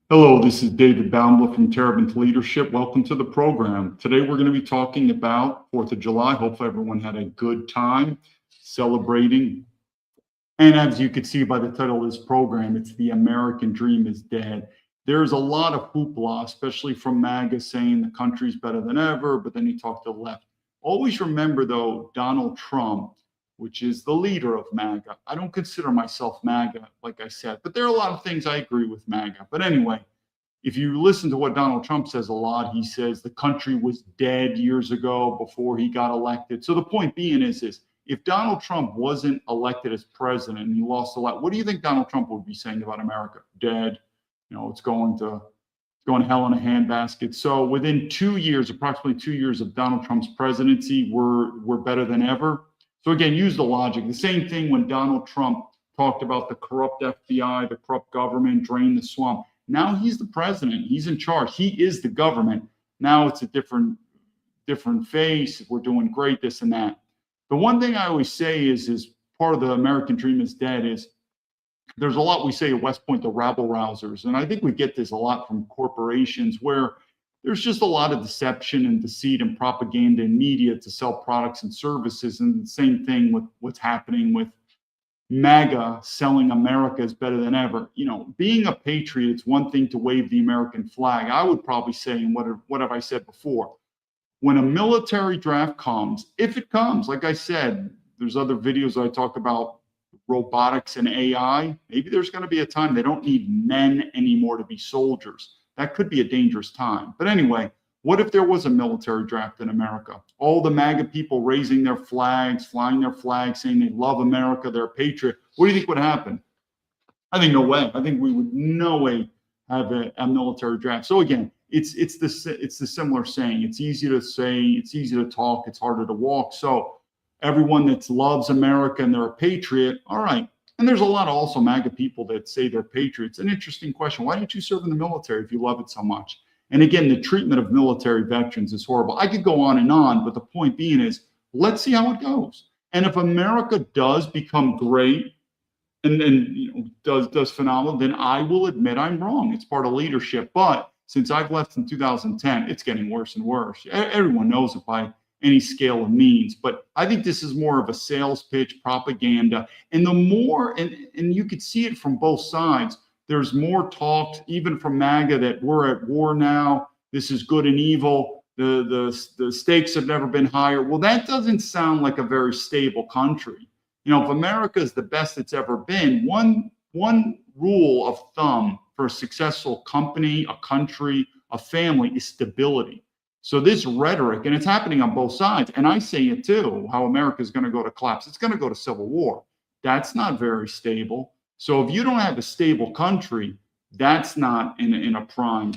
Hello, this is David Baumblatt from Terabant Leadership. Welcome to the program. Today we're going to be talking about 4th of July. Hopefully everyone had a good time celebrating. And as you can see by the title of this program, it's The American Dream is Dead. There's a lot of hoopla, especially from MAGA, saying the country's better than ever, but then you talk to the left. Always remember, though, Donald Trump, which is the leader of MAGA. I don't consider myself MAGA, like I said, but there are a lot of things I agree with MAGA. But anyway, if you listen to what Donald Trump says a lot, he says the country was dead years ago before he got elected. So the point being is this: if Donald Trump wasn't elected as president and he lost a lot, what do you think Donald Trump would be saying about America? Dead. It's going to hell in a handbasket. So within 2 years, approximately 2 years of Donald Trump's presidency, we're better than ever. So again, use the logic. The same thing when Donald Trump talked about the corrupt FBI, the corrupt government, drain the swamp. Now he's the president. He's in charge. He is the government. Now it's a different face. We're doing great, this and that. The one thing I always say is part of the American dream is dead is there's a lot we say at West Point, the rabble rousers. And I think we get this a lot from corporations where there's just a lot of deception and deceit and propaganda in media to sell products and services. And the same thing with what's happening with MAGA selling America is better than ever. Being a patriot, it's one thing to wave the American flag. I would probably say, and what have I said before? When a military draft comes, if it comes, like I said, there's other videos I talk about robotics and AI. Maybe there's going to be a time they don't need men anymore to be soldiers. That could be a dangerous time. But anyway, what if there was a military draft in America? All the MAGA people raising their flags, flying their flags, saying they love America, they're a patriot. What do you think would happen? I think no way. I think we would no way have a military draft. So again, it's the similar saying. It's easy to say, it's easy to talk, it's harder to walk. So everyone that loves America and they're a patriot, all right. And there's a lot of also MAGA people that say they're patriots. An interesting question. Why didn't you serve in the military if you love it so much? And again, the treatment of military veterans is horrible. I could go on and on, but the point being is, let's see how it goes. And if America does become great and does phenomenal, then I will admit I'm wrong. It's part of leadership. But since I've left in 2010, it's getting worse and worse. Everyone knows it by any scale of means. But I think this is more of a sales pitch, propaganda. And the more, and you could see it from both sides, there's more talk, even from MAGA, that we're at war now. This is good and evil. The stakes have never been higher. Well, that doesn't sound like a very stable country. If America is the best it's ever been, one rule of thumb for a successful company, a country, a family is stability. So this rhetoric, and it's happening on both sides, and I say it too, how America is going to go to collapse. It's going to go to civil war. That's not very stable. So if you don't have a stable country, that's not in a prime.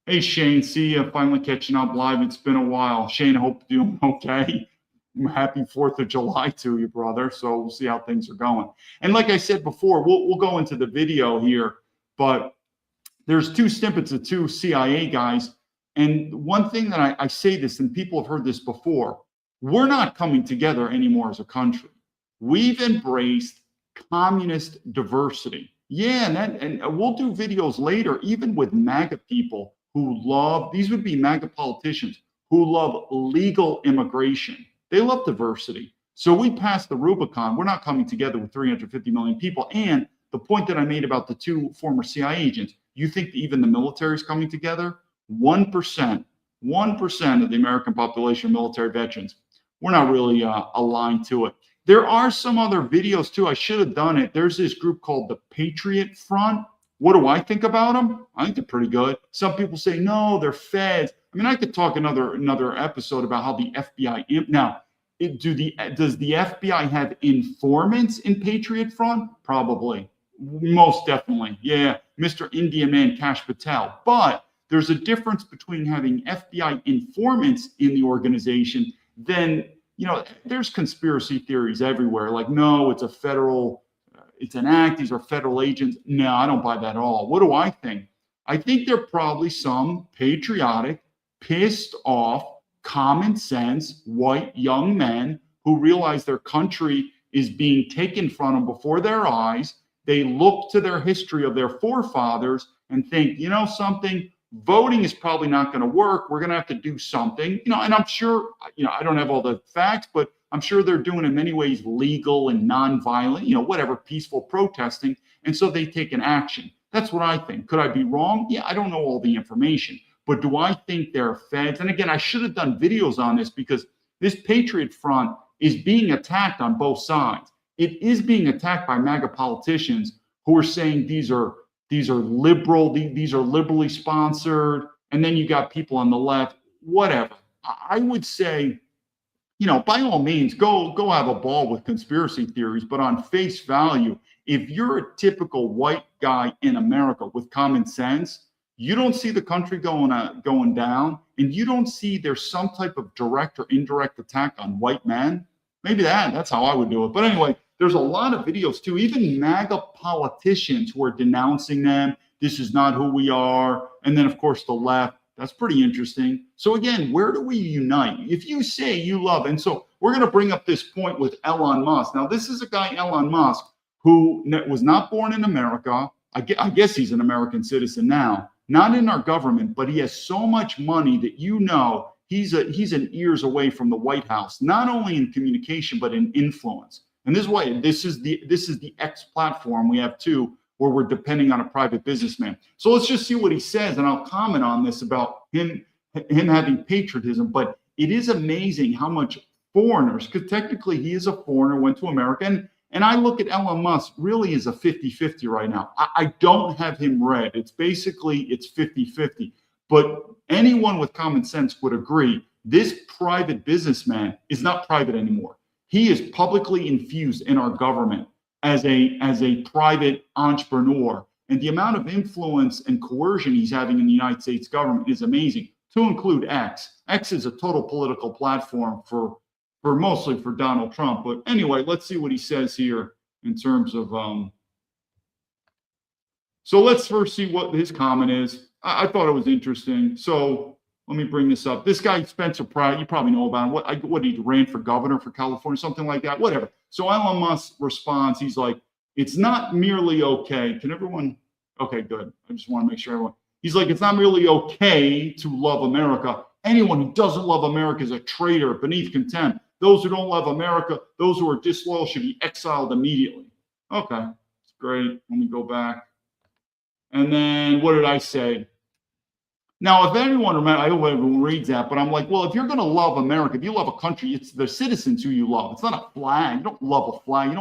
Hey, Shane, see you. Finally catching up live. It's been a while. Shane, I hope you're doing okay. Happy 4th of July to you, brother. So we'll see how things are going. And like I said before, we'll go into the video here, but there's two snippets of two CIA guys. And one thing that I say this, and people have heard this before, we're not coming together anymore as a country. We've embraced communist diversity. Yeah, and we'll do videos later, even with MAGA people who love, these would be MAGA politicians who love legal immigration. They love diversity. So we passed the Rubicon. We're not coming together with 350 million people. And the point that I made about the two former CIA agents, you think even the military is coming together? 1% of the American population are military veterans. We're not really aligned to it. There are some other videos too. I should have done it. There's this group called the Patriot Front. What do I think about them? I think they're pretty good. Some people say, no, they're feds. I mean, I could talk another episode about how the FBI, now, does the FBI have informants in Patriot Front? Probably. Most definitely. Yeah, Mr. India Man Kash Patel. But there's a difference between having FBI informants in the organization than, there's conspiracy theories everywhere. Like, no, it's an act. These are federal agents. No, I don't buy that at all. What do I think? I think they're probably some patriotic, pissed off, common sense, white young men who realize their country is being taken from them before their eyes. They look to their history of their forefathers and think, you know something, voting is probably not going to work. We're going to have to do something, and I'm sure, I don't have all the facts, but I'm sure they're doing in many ways legal and nonviolent, whatever, peaceful protesting. And so they take an action. That's what I think. Could I be wrong? Yeah, I don't know all the information, but do I think they're feds? And again, I should have done videos on this because this Patriot Front is being attacked on both sides. It is being attacked by MAGA politicians who are saying these are liberal, these are liberally sponsored. And then you got people on the left, whatever. I would say, by all means, go have a ball with conspiracy theories, but on face value, if you're a typical white guy in America with common sense, you don't see the country going down, and you don't see there's some type of direct or indirect attack on white men. Maybe that's how I would do it. But anyway, there's a lot of videos too, even MAGA politicians who are denouncing them. This is not who we are. And then, of course, the left. That's pretty interesting. So again, where do we unite? If you say you love, and so we're going to bring up this point with Elon Musk. Now, this is a guy, Elon Musk, who was not born in America. I guess he's an American citizen now, not in our government, but he has so much money that he's an ears away from the White House, not only in communication, but in influence. And this is why this is the X platform we have too, where we're depending on a private businessman. So let's just see what he says, and I'll comment on this about him having patriotism. But it is amazing how much foreigners, because technically he is a foreigner, went to America, and I look at Elon Musk really as a 50-50 right now. I don't have him read. It's 50-50. But anyone with common sense would agree this private businessman is not private anymore. He is publicly infused in our government as a private entrepreneur. And the amount of influence and coercion he's having in the United States government is amazing, to include X. X is a total political platform for mostly for Donald Trump. But anyway, let's see what he says here in terms of, so let's first see what his comment is. I thought it was interesting. So let me bring this up. This guy, Spencer Pratt, you probably know about him. What he ran for governor for California, something like that, whatever. So Elon Musk responds, he's like, it's not merely okay. Can everyone, okay, good. I just want to make sure everyone, he's like, it's not merely okay to love America. Anyone who doesn't love America is a traitor, beneath contempt. Those who don't love America, those who are disloyal should be exiled immediately. Okay, that's great. Let me go back. And then what did I say? Now, if anyone remembers, I hope everyone reads that, but I'm like, well, if you're going to love America, if you love a country, it's the citizens who you love. It's not a flag. You don't love a flag. You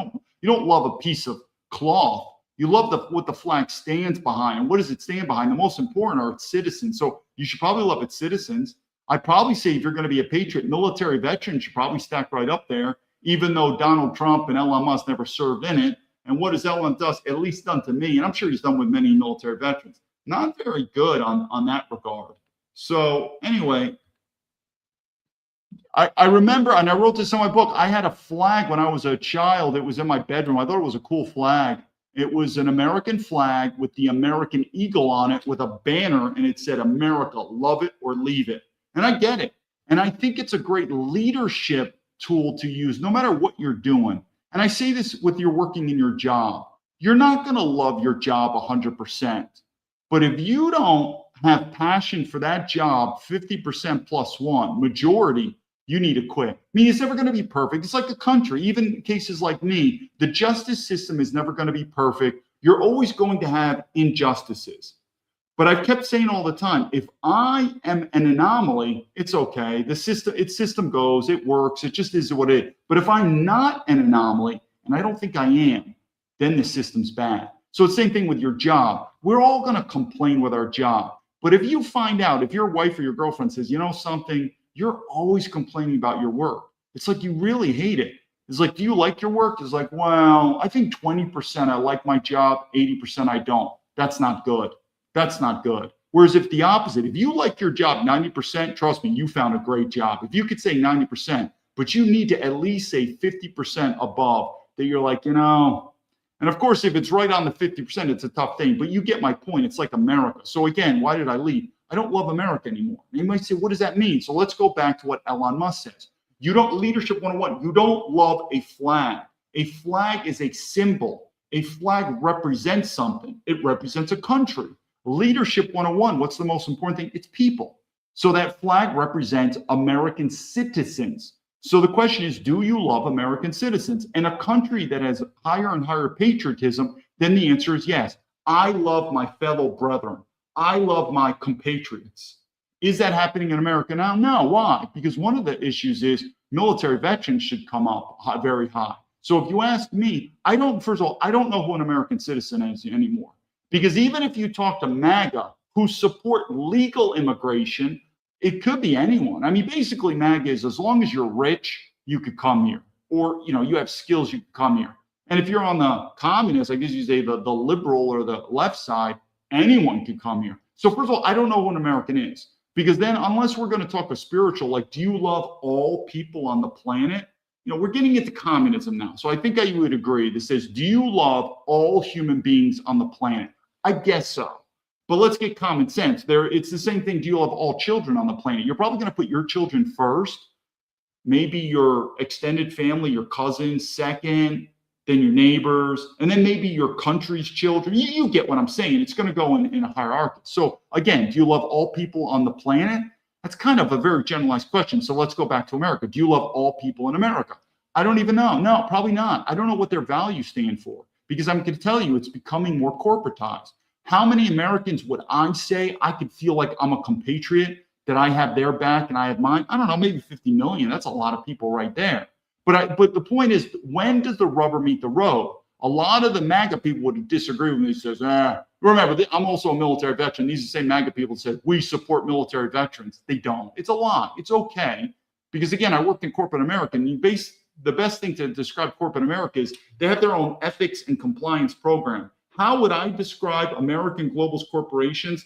don't love a piece of cloth. You love what the flag stands behind. And what does it stand behind? The most important are its citizens. So you should probably love its citizens. I'd probably say if you're going to be a patriot, military veteran should probably stack right up there, even though Donald Trump and Elon Musk never served in it. And what has Elon Musk at least done to me? And I'm sure he's done with many military veterans. Not very good on that regard. So anyway, I remember, and I wrote this in my book, I had a flag when I was a child. It was in my bedroom. I thought it was a cool flag. It was an American flag with the American eagle on it with a banner, and it said, America, love it or leave it. And I get it. And I think it's a great leadership tool to use no matter what you're doing. And I say this with you're working in your job. You're not going to love your job 100%. But if you don't have passion for that job, 50% plus one, majority, you need to quit. I mean, it's never going to be perfect. It's like a country. Even cases like me, the justice system is never going to be perfect. You're always going to have injustices. But I've kept saying all the time, if I am an anomaly, it's okay. Its system goes, it works, it just is what it is. But if I'm not an anomaly, and I don't think I am, then the system's bad. So it's the same thing with your job. We're all going to complain with our job. But if you find out, if your wife or your girlfriend says, you know something, you're always complaining about your work. It's like you really hate it. It's like, do you like your work? It's like, well, I think 20% I like my job, 80% I don't. That's not good. That's not good. Whereas if the opposite, if you like your job 90%, trust me, you found a great job. If you could say 90%, but you need to at least say 50% above that you're like, and of course, if it's right on the 50%, it's a tough thing, but you get my point. It's like America. So again, why did I leave? I don't love America anymore. And you might say, what does that mean? So let's go back to what Elon Musk says. Leadership 101, you don't love a flag. A flag is a symbol. A flag represents something. It represents a country. Leadership 101, what's the most important thing? It's people. So that flag represents American citizens. So the question is, do you love American citizens? In a country that has higher and higher patriotism, then the answer is yes. I love my fellow brethren. I love my compatriots. Is that happening in America now? No. Why? Because one of the issues is military veterans should come up very high. So if you ask me, first of all, I don't know who an American citizen is anymore. Because even if you talk to MAGA who support legal immigration, it could be anyone. I mean, basically MAGA is as long as you're rich, you could come here. Or, you have skills, you could come here. And if you're on the communist, I guess you say the liberal or the left side, anyone could come here. So first of all, I don't know who an American is. Because then unless we're going to talk a spiritual, like, do you love all people on the planet? We're getting into communism now. So I think I would agree. This says, do you love all human beings on the planet? I guess so. But let's get common sense. It's the same thing. Do you love all children on the planet? You're probably going to put your children first, maybe your extended family, your cousins second, then your neighbors, and then maybe your country's children. You get what I'm saying. It's going to go in a hierarchy. So again, do you love all people on the planet? That's kind of a very generalized question. So let's go back to America. Do you love all people in America? I don't even know. No, probably not. I don't know what their values stand for, because I'm going to tell you it's becoming more corporatized. How many Americans would I say I could feel like I'm a compatriot, that I have their back and I have mine? I don't know, maybe 50 million. That's a lot of people right there. But the point is, when does the rubber meet the road? A lot of the MAGA people would disagree with me. He says, remember, I'm also a military veteran. These are the same MAGA people that said, we support military veterans. They don't. It's a lie. It's okay. Because again, I worked in corporate America, and the best thing to describe corporate America is they have their own ethics and compliance program. How would I describe American globalist corporations?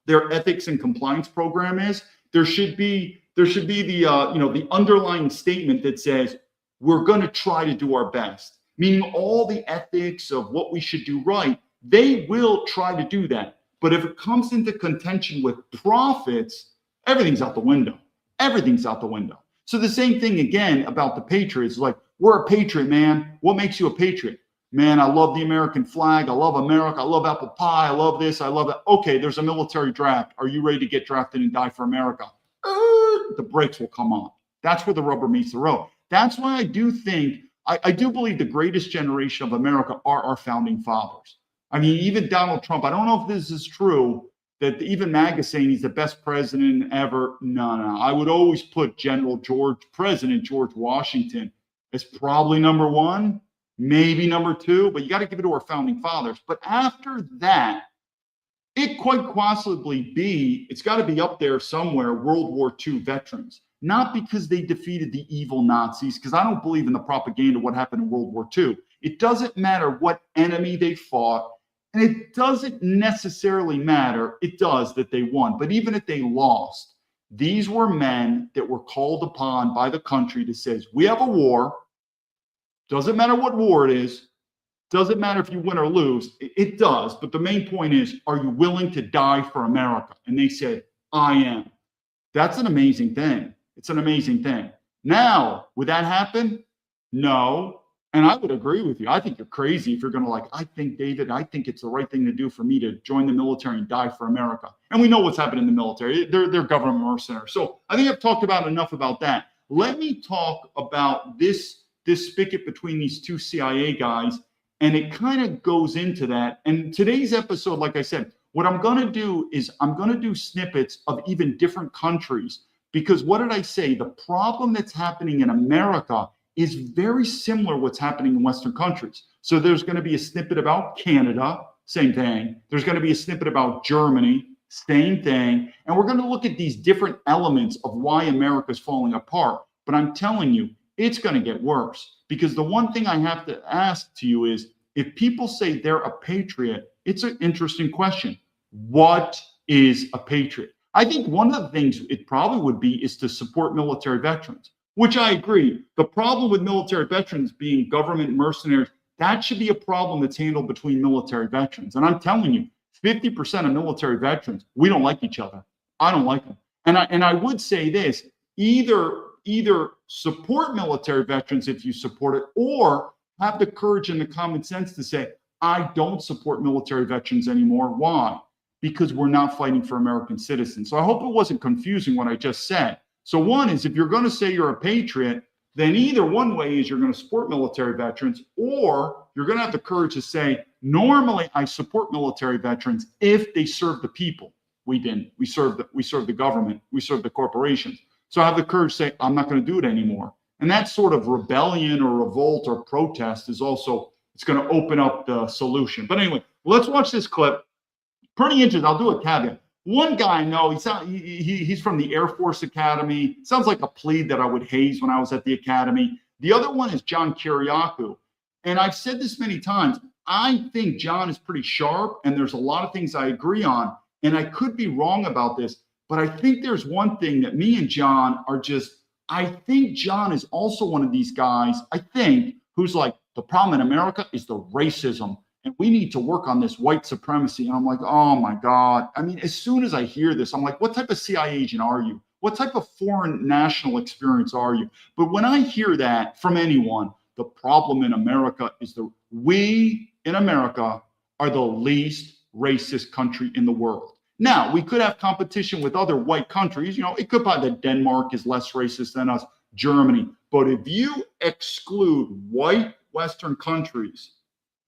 Their ethics and compliance program is there should be the underlying statement that says we're going to try to do our best, meaning all the ethics of what we should do right, they will try to do that. But if it comes into contention with profits, everything's out the window. Everything's out the window. So the same thing again about the Patriots, like, we're a patriot, man. What makes you a patriot? Man, I love the American flag. I love America. I love apple pie. I love this. I love that. Okay, there's a military draft. Are you ready to get drafted and die for America? The brakes will come on. That's where the rubber meets the road. That's why I do think, I do believe the greatest generation of America are our founding fathers. I mean, even Donald Trump, I don't know if this is true, that even MAGA saying he's the best president ever. No. I would always put President George Washington as probably number one, maybe number two, but you got to give it to our founding fathers. But after that, it quite possibly it's got to be up there somewhere, World War II veterans. Not because they defeated the evil Nazis, because I don't believe in the propaganda of what happened in World War II. It doesn't matter what enemy they fought, and it doesn't necessarily matter, it does, that they won. But even if they lost, these were men that were called upon by the country to say, we have a war. Doesn't matter what war it is. Doesn't matter if you win or lose. It does. But the main point is, are you willing to die for America? And they said, I am. That's an amazing thing. It's an amazing thing. Now, would that happen? No. And I would agree with you. I think you're crazy if you're going to I think it's the right thing to do for me to join the military and die for America. And we know what's happened in the military. They're government mercenaries. So I think I've talked about enough about that. Let me talk about this spigot between these two CIA guys, and it kind of goes into that. And today's episode, like I said, what I'm going to do is I'm going to do snippets of even different countries, because what did I say? The problem that's happening in America is very similar to what's happening in Western countries. So there's going to be a snippet about Canada, same thing. There's going to be a snippet about Germany, same thing. And we're going to look at these different elements of why America's falling apart. But I'm telling you, it's going to get worse, because the one thing I have to ask to you is, if people say they're a patriot, it's an interesting question. What is a patriot? I think one of the things it probably would be is to support military veterans, which I agree. The problem with military veterans being government mercenaries, that should be a problem that's handled between military veterans. And I'm telling you, 50% of military veterans, we don't like each other. I don't like them. And I would say this, either support military veterans if you support it, or have the courage and the common sense to say, I don't support military veterans anymore. Why? because we're not fighting for American citizens. So I hope it wasn't confusing what I just said. So one is, if you're going to say you're a patriot, then either one way is you're going to support military veterans, or you're going to have the courage to say, normally I support military veterans if they serve the people. We didn't. We serve the government. We serve the corporations. So I have the courage to say, I'm not going to do it anymore. And that sort of rebellion or revolt or protest is also, it's going to open up the solution. But anyway, let's watch this clip. Pretty interesting. I'll do a caveat. One guy I know, he's from the Air Force Academy. Sounds like a plea that I would haze when I was at the academy. The other one is John Kiriakou. And I've said this many times. I think John is pretty sharp, and there's a lot of things I agree on. And I could be wrong about this, but I think there's one thing that me and John are just, I think John is also one of these guys, I think, who's like, the problem in America is the racism. And we need to work on this white supremacy. And I'm like, oh my God. I mean, as soon as I hear this, I'm like, what type of CIA agent are you? What type of foreign national experience are you? But when I hear that from anyone, the problem in America is we in America are the least racist country in the world. Now, we could have competition with other white countries. You know, it could be that Denmark is less racist than us, Germany. But if you exclude white Western countries,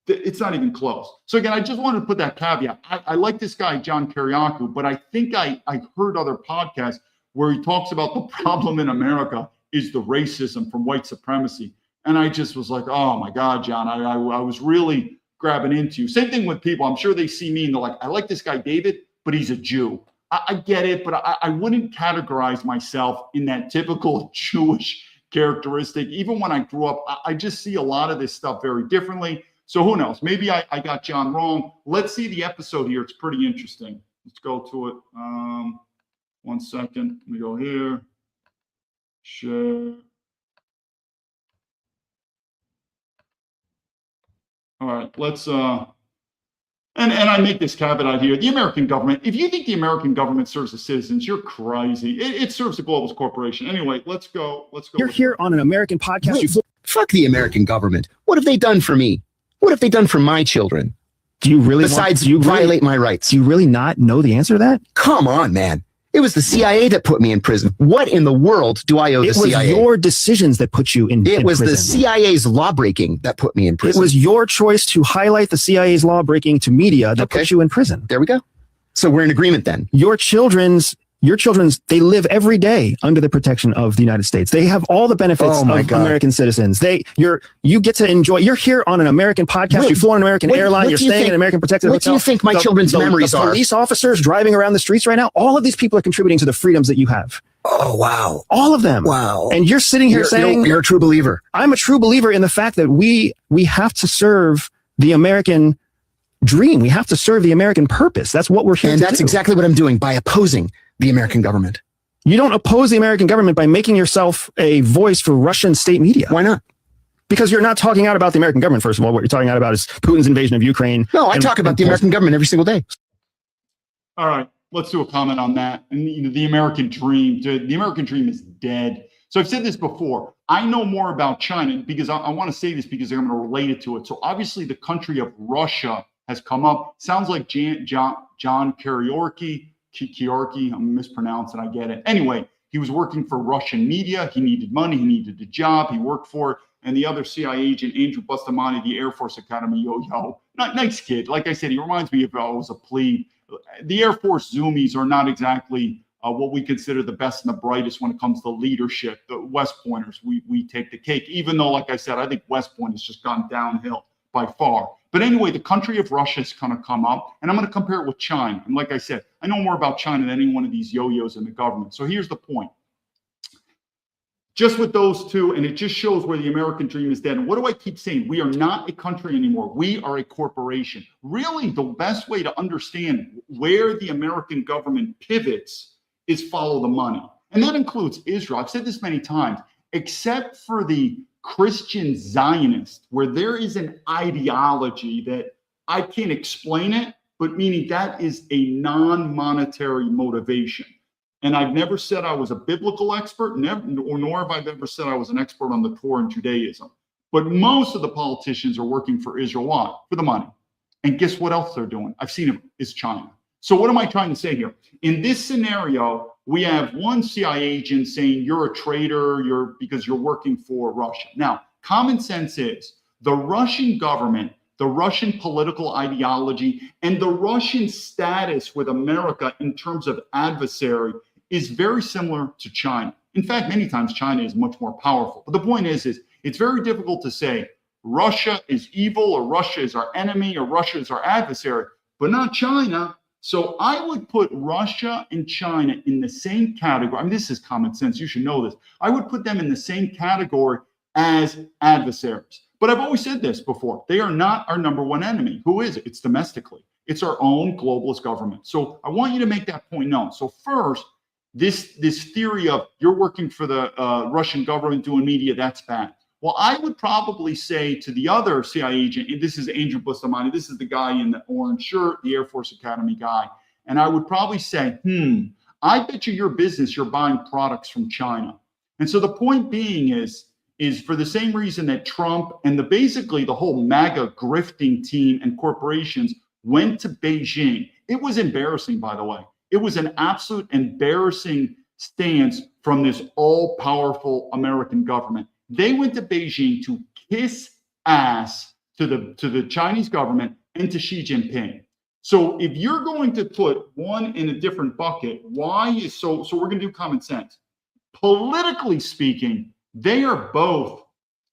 it's not even close. So again, I just wanted to put that caveat. I like this guy, John Kiriakou, but I think I heard other podcasts where he talks about the problem in America is the racism from white supremacy. And I just was like, oh my God, John, I was really grabbing into you. Same thing with people. I'm sure they see me and they're like, I like this guy, David, but he's a Jew. I get it, but I wouldn't categorize myself in that typical Jewish characteristic. Even when I grew up, I just see a lot of this stuff very differently. So who knows? Maybe I got John wrong. Let's see the episode here. It's pretty interesting. Let's go to it. 1 second. Let me go here. Share. All right, let's and I make this caveat here. The American government, if you think the American government serves the citizens, you're crazy. It serves the globalist corporation. Anyway, let's go. You're here on an American podcast. Wait, fuck the American government. What have they done for me? What have they done for my children? Do you really Besides violate my rights? Do you really not know the answer to that? Come on, man. It was the CIA that put me in prison. What in the world do I owe the CIA? It was your decisions that put you in prison. It was the CIA's lawbreaking that put me in prison. It was your choice to highlight the CIA's lawbreaking to media that put you in prison. There we go. So we're in agreement then. Your children's, they live every day under the protection of the United States. They have all the benefits of American citizens. You get to enjoy. You're here on an American podcast. You flew on an American airline. You're staying in an American protected hotel. What do you think my children's memories are? Police officers driving around the streets right now. All of these people are contributing to the freedoms that you have. Oh, wow. All of them. Wow. And you're sitting here saying, you're a true believer. I'm a true believer in the fact that we have to serve the American dream. We have to serve the American purpose. That's what we're here to do. And that's exactly what I'm doing by opposing the American government. You don't oppose the American government by making yourself a voice for Russian state media. Why not? Because you're not talking out about the American government, first of all. What you're talking out about is Putin's invasion of Ukraine. No, I talk about the American government every single day. All right, let's do a comment on that. And the American dream, the American dream is dead. So I've said this before. I know more about China because I want to say this because I'm going to relate it to it. So obviously the country of Russia has come up. Sounds like John Kiriakou. I'm mispronouncing, I get it. Anyway, he was working for Russian media. He needed money. He needed a job. He worked for it. And the other CIA agent, Andrew Bustamante, the Air Force Academy, nice kid. Like I said, he reminds me of I was a plebe. The Air Force Zoomies are not exactly what we consider the best and the brightest when it comes to leadership. The West Pointers, we take the cake, even though, like I said, I think West Point has just gone downhill by far. But anyway, the country of Russia is going to come up, and I'm going to compare it with China. And like I said, I know more about China than any one of these yo-yos in the government. So here's the point. Just with those two, and it just shows where the American dream is dead. And what do I keep saying? We are not a country anymore. We are a corporation. Really, the best way to understand where the American government pivots is follow the money. And that includes Israel. I've said this many times, except for the Christian Zionist, where there is an ideology that I can't explain it, but meaning that is a non-monetary motivation. And I've never said I was a biblical expert, nor have I ever said I was an expert on the Torah and Judaism. But most of the politicians are working for Israel. Why? For the money. And guess what else they're doing? I've seen it, is China. So what am I trying to say here? In this scenario, we have one CIA agent saying you're a traitor, because you're working for Russia. Now, common sense is the Russian government, the Russian political ideology, and the Russian status with America in terms of adversary is very similar to China. In fact, many times China is much more powerful. But the point is it's very difficult to say Russia is evil or Russia is our enemy or Russia is our adversary, but not China. So I would put Russia and China in the same category. I mean, this is common sense. You should know this. I would put them in the same category as adversaries. But I've always said this before. They are not our number one enemy. Who is it? It's domestically. It's our own globalist government. So I want you to make that point known. So first, this theory of you're working for the Russian government doing media, that's bad. Well, I would probably say to the other CIA agent, and this is Andrew Bustamante, this is the guy in the orange shirt, the Air Force Academy guy. And I would probably say, I bet you your business, you're buying products from China. And so the point being is for the same reason that Trump and basically the whole MAGA grifting team and corporations went to Beijing. It was embarrassing, by the way. It was an absolute embarrassing stance from this all-powerful American government. They went to Beijing to kiss ass to the Chinese government and to Xi Jinping. So if you're going to put one in a different bucket, why is so we're going to do common sense. Politically speaking, they are both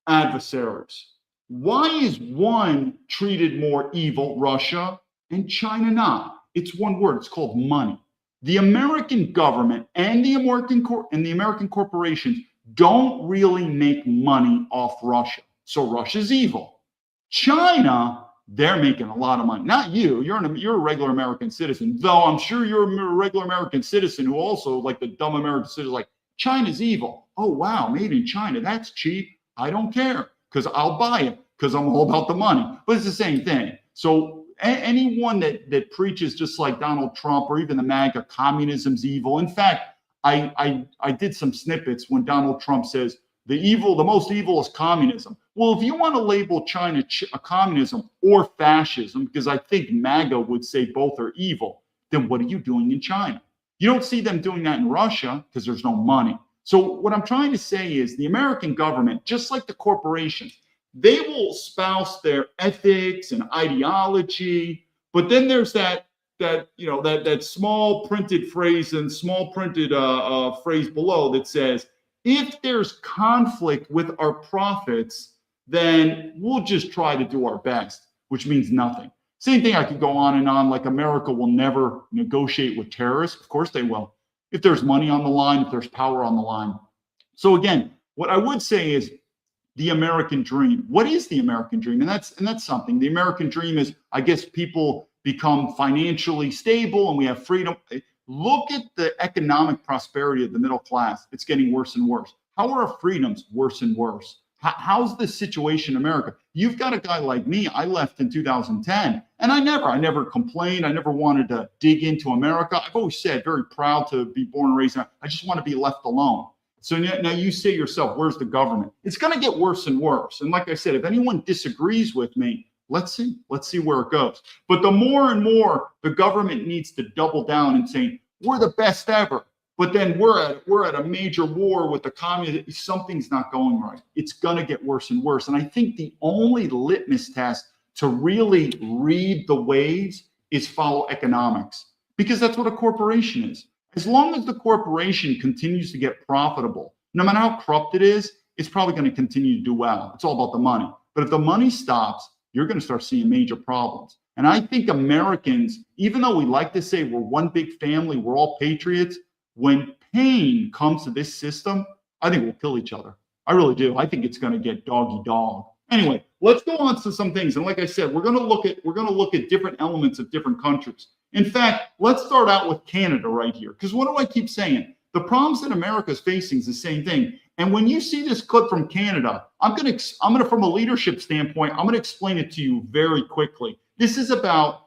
adversaries. Why is one treated more evil, Russia, and China not? It's one word. It's called money. The American government and the American corporations don't really make money off Russia. So Russia's evil. China, they're making a lot of money. Not you. You're a regular American citizen, though I'm sure you're a regular American citizen who also, like the dumb American citizen, like China's evil. Oh, wow, made in China. That's cheap. I don't care because I'll buy it because I'm all about the money. But it's the same thing. So anyone that preaches just like Donald Trump or even the MAGA, communism's evil. In fact, I did some snippets when Donald Trump says the most evil is communism. Well, if you want to label China a communism or fascism, because I think MAGA would say both are evil, then what are you doing in China? You don't see them doing that in Russia because there's no money. So what I'm trying to say is the American government, just like the corporations, they will espouse their ethics and ideology, but then there's that small printed phrase and small printed phrase below that says, if there's conflict with our profits, then we'll just try to do our best, which means nothing. Same thing, I could go on and on, like America will never negotiate with terrorists. Of course they will. If there's money on the line, if there's power on the line. So again, what I would say is the American dream. What is the American dream? And that's something. The American dream is, I guess, people become financially stable and we have freedom. Look at the economic prosperity of the middle class. It's getting worse and worse. How are our freedoms worse and worse? How's the situation in America? You've got a guy like me. I left in 2010 and I never complained. I never wanted to dig into America. I've always said, very proud to be born and raised in America. I just want to be left alone. So now you say to yourself, where's the government? It's going to get worse and worse. And like I said, if anyone disagrees with me, let's see where it goes. But the more and more the government needs to double down and say, we're the best ever. But then we're at a major war with the communists. Something's not going right. It's going to get worse and worse. And I think the only litmus test to really read the waves is follow economics, because that's what a corporation is. As long as the corporation continues to get profitable, no matter how corrupt it is, it's probably going to continue to do well. It's all about the money. But if the money stops, you're going to start seeing major problems. And I think Americans, even though we like to say we're one big family, we're all patriots, when pain comes to this system, I think we'll kill each other. I really do. I think it's going to get doggy dog. Anyway, let's go on to some things. And like I said, we're going to look at different elements of different countries. In fact, let's start out with Canada right here. Because what do I keep saying? The problems that America is facing is the same thing. And when you see this clip from Canada, I'm going to, from a leadership standpoint, I'm going to explain it to you very quickly. This is about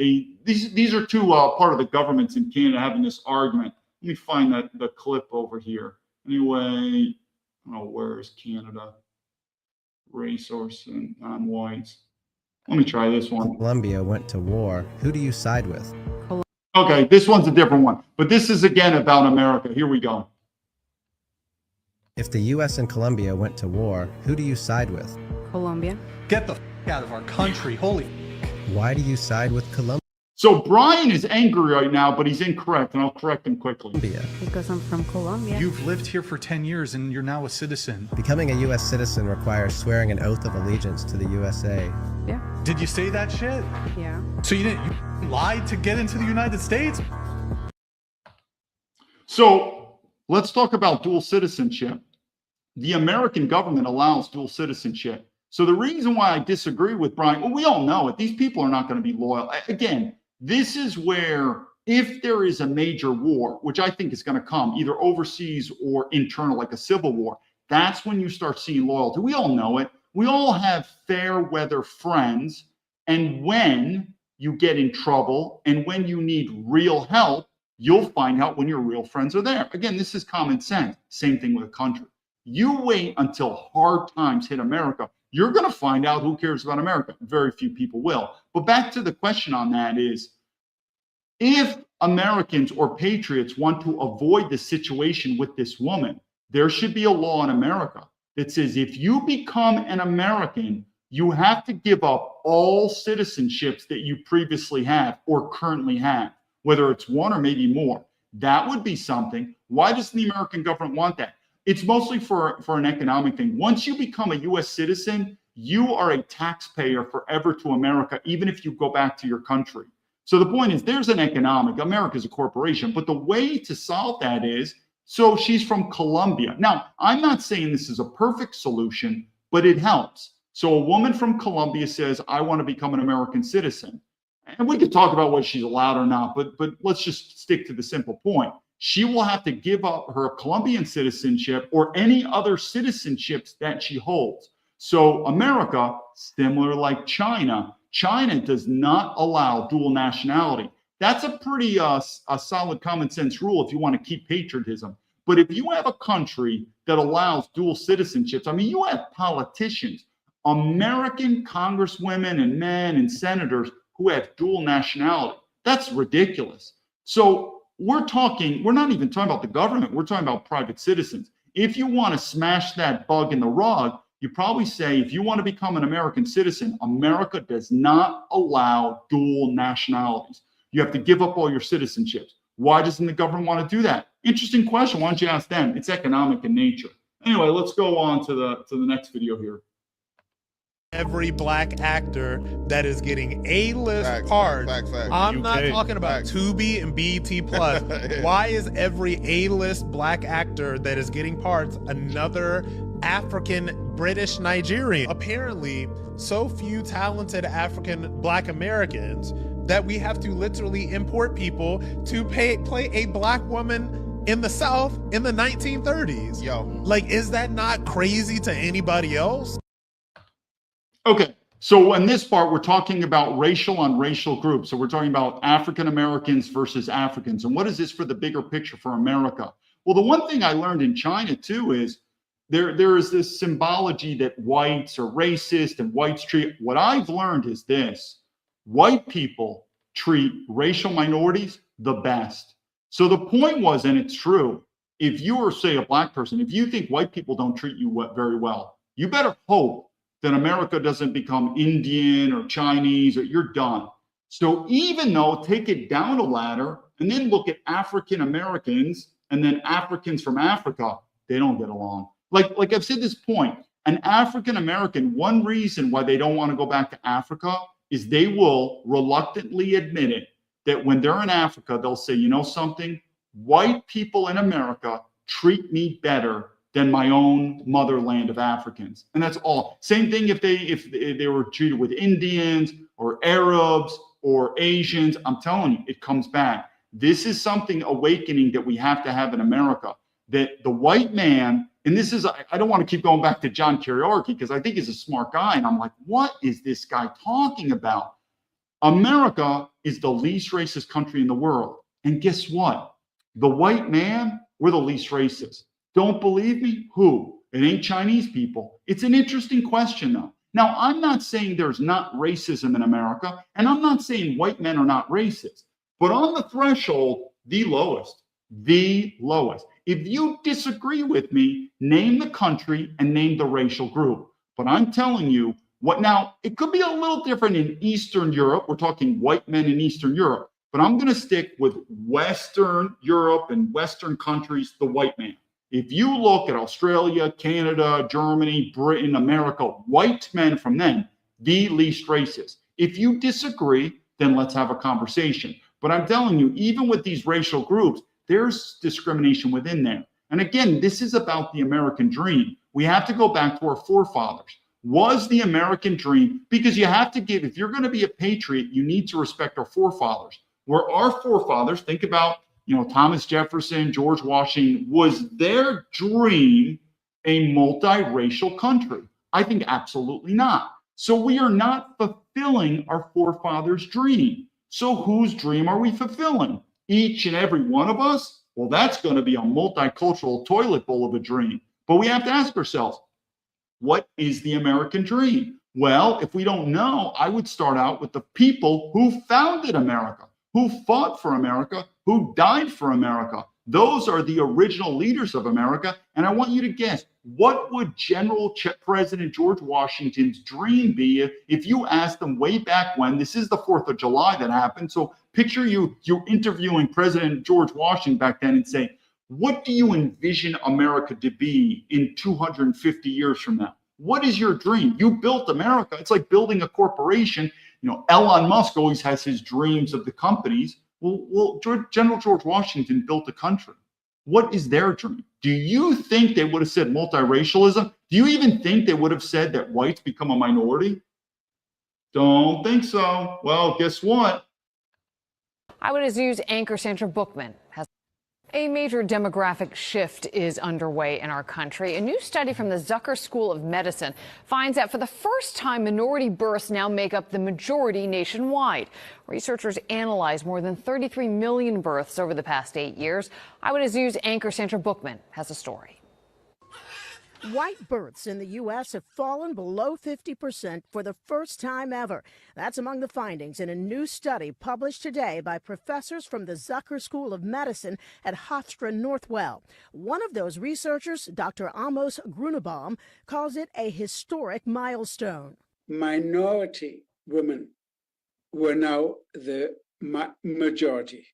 these are two part of the governments in Canada having this argument. Let me find the clip over here. Anyway, where is Canada? Resource and non-whites. Let me try this one. Colombia went to war, who do you side with? Okay, this one's a different one, but this is again about America. Here we go. If the U.S. and Colombia went to war, who do you side with? Colombia. Get the out of our country. Holy. Why do you side with Colombia? So Brian is angry right now, but he's incorrect, and I'll correct him quickly. Because I'm from Colombia. You've lived here for 10 years and you're now a citizen. Becoming a U.S. citizen requires swearing an oath of allegiance to the USA. Yeah. Did you say that shit? Yeah. So you lied to get into the United States? So let's talk about dual citizenship. The American government allows dual citizenship. So the reason why I disagree with Brian, well, we all know it. These people are not going to be loyal. Again, this is where if there is a major war, which I think is going to come either overseas or internal, like a civil war, that's when you start seeing loyalty. We all know it. We all have fair weather friends. And when you get in trouble and when you need real help, you'll find out when your real friends are there. Again, this is common sense. Same thing with a country. You wait until hard times hit America. You're going to find out who cares about America. Very few people will. But back to the question on that is, if Americans or patriots want to avoid the situation with this woman, there should be a law in America that says if you become an American, you have to give up all citizenships that you previously have or currently have, whether it's one or maybe more. That would be something. Why does the American government want that? It's mostly for an economic thing. Once you become a U.S. citizen, you are a taxpayer forever to America, even if you go back to your country. So the point is, there's an economic, America's a corporation, but the way to solve that is, so she's from Colombia. Now, I'm not saying this is a perfect solution, but it helps. So a woman from Colombia says, I want to become an American citizen. And we could talk about what she's allowed or not, but let's just stick to the simple point. She will have to give up her Colombian citizenship or any other citizenships that she holds. So America, similar like China, China does not allow dual nationality. That's a pretty a solid common sense rule if you want to keep patriotism. But if you have a country that allows dual citizenships, I mean, you have politicians, American congresswomen and men and senators who have dual nationality. That's ridiculous. So we're not even talking about the government. We're talking about private citizens. If you want to smash that bug in the rug, you probably say, if you want to become an American citizen, America does not allow dual nationalities. You have to give up all your citizenships. Why doesn't the government want to do that? Interesting question. Why don't you ask them? It's economic in nature. Anyway, let's go on to the next video here. Every black actor that is getting A-list parts. I'm not talking about Tubi and BET Plus. Yeah. Why is every A-list black actor that is getting parts another African, British, Nigerian? Apparently, so few talented African black Americans that we have to literally import people to play a black woman in the South in the 1930s. Yo, like, is that not crazy to anybody else? Okay, so in this part, we're talking about racial on racial groups. So we're talking about African Americans versus Africans. And what is this for the bigger picture for America? Well, the one thing I learned in China too is there is this symbology that whites are racist and whites treat. What I've learned is this: white people treat racial minorities the best. So the point was, and it's true, if you are, say, a black person, if you think white people don't treat you very well, you better hope that America doesn't become Indian or Chinese, or you're done. So even though, take it down a ladder and then look at African Americans and then Africans from Africa, they don't get along. Like I've said this point, an African American, one reason why they don't want to go back to Africa is they will reluctantly admit it, that when they're in Africa, they'll say, you know something, white people in America treat me better than my own motherland of Africans. And that's all. Same thing if they were treated with Indians or Arabs or Asians. I'm telling you, it comes back. This is something awakening that we have to have in America, that the white man, and this is, I don't want to keep going back to John Kiriorki because I think he's a smart guy. And I'm like, what is this guy talking about? America is the least racist country in the world. And guess what? The white man, we're the least racist. Don't believe me? Who? It ain't Chinese people. It's an interesting question, though. Now, I'm not saying there's not racism in America, and I'm not saying white men are not racist, but on the threshold, the lowest, the lowest. If you disagree with me, name the country and name the racial group. But I'm telling you what now, it could be a little different in Eastern Europe. We're talking white men in Eastern Europe, but I'm going to stick with Western Europe and Western countries, the white man. If you look at Australia, Canada, Germany, Britain, America, white men from them, the least racist. If you disagree, then let's have a conversation. But I'm telling you, even with these racial groups, there's discrimination within there. And again, this is about the American dream. We have to go back to our forefathers. Was the American dream, because you have to give, if you're going to be a patriot, you need to respect our forefathers. Where our forefathers, think about, Thomas Jefferson, George Washington, was their dream a multiracial country? I think absolutely not. So we are not fulfilling our forefathers' dream. So whose dream are we fulfilling? Each and every one of us? Well, that's going to be a multicultural toilet bowl of a dream. But we have to ask ourselves, what is the American dream? Well, if we don't know, I would start out with the people who founded America, who fought for America, who died for America. Those are the original leaders of America. And I want you to guess, what would President George Washington's dream be if you asked them way back when? This is the 4th of July that happened. So picture you're interviewing President George Washington back then and say, what do you envision America to be in 250 years from now? What is your dream? You built America. It's like building a corporation. Elon Musk always has his dreams of the companies. Well, General George Washington built a country. What is their dream? Do you think they would have said multiracialism? Do you even think they would have said that whites become a minority? Don't think so. Well, guess what? Eyewitness News anchor Sandra Bookman has a major demographic shift is underway in our country. A new study from the Zucker School of Medicine finds that for the first time, minority births now make up the majority nationwide. Researchers analyzed more than 33 million births over the past 8 years. Eyewitness News anchor Sandra Bookman has a story. White births in the U.S. have fallen below 50% for the first time ever. That's among the findings in a new study published today by professors from the Zucker School of Medicine at Hofstra Northwell. One of those researchers, Dr. Amos Grunebaum, calls it a historic milestone. Minority women were now the majority.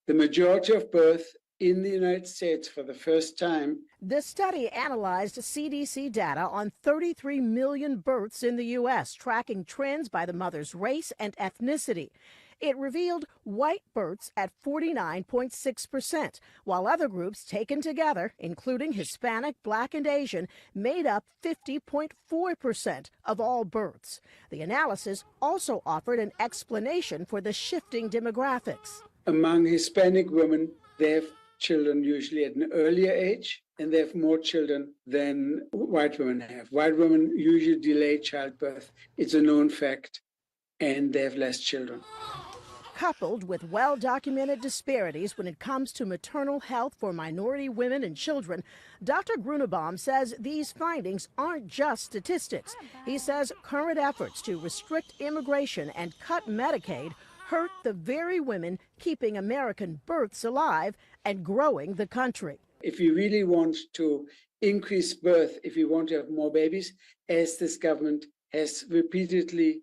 The majority of birth in the United States for the first time. The study analyzed CDC data on 33 million births in the U.S., tracking trends by the mother's race and ethnicity. It revealed white births at 49.6%, while other groups taken together, including Hispanic, Black, and Asian, made up 50.4% of all births. The analysis also offered an explanation for the shifting demographics. Among Hispanic women, they have children usually at an earlier age, and they have more children than white women have. White women usually delay childbirth. It's a known fact, and they have less children. Coupled with well-documented disparities when it comes to maternal health for minority women and children, Dr. Grunebaum says these findings aren't just statistics. He says current efforts to restrict immigration and cut Medicaid hurt the very women keeping American births alive and growing the country. If you really want to increase birth, if you want to have more babies, as this government has repeatedly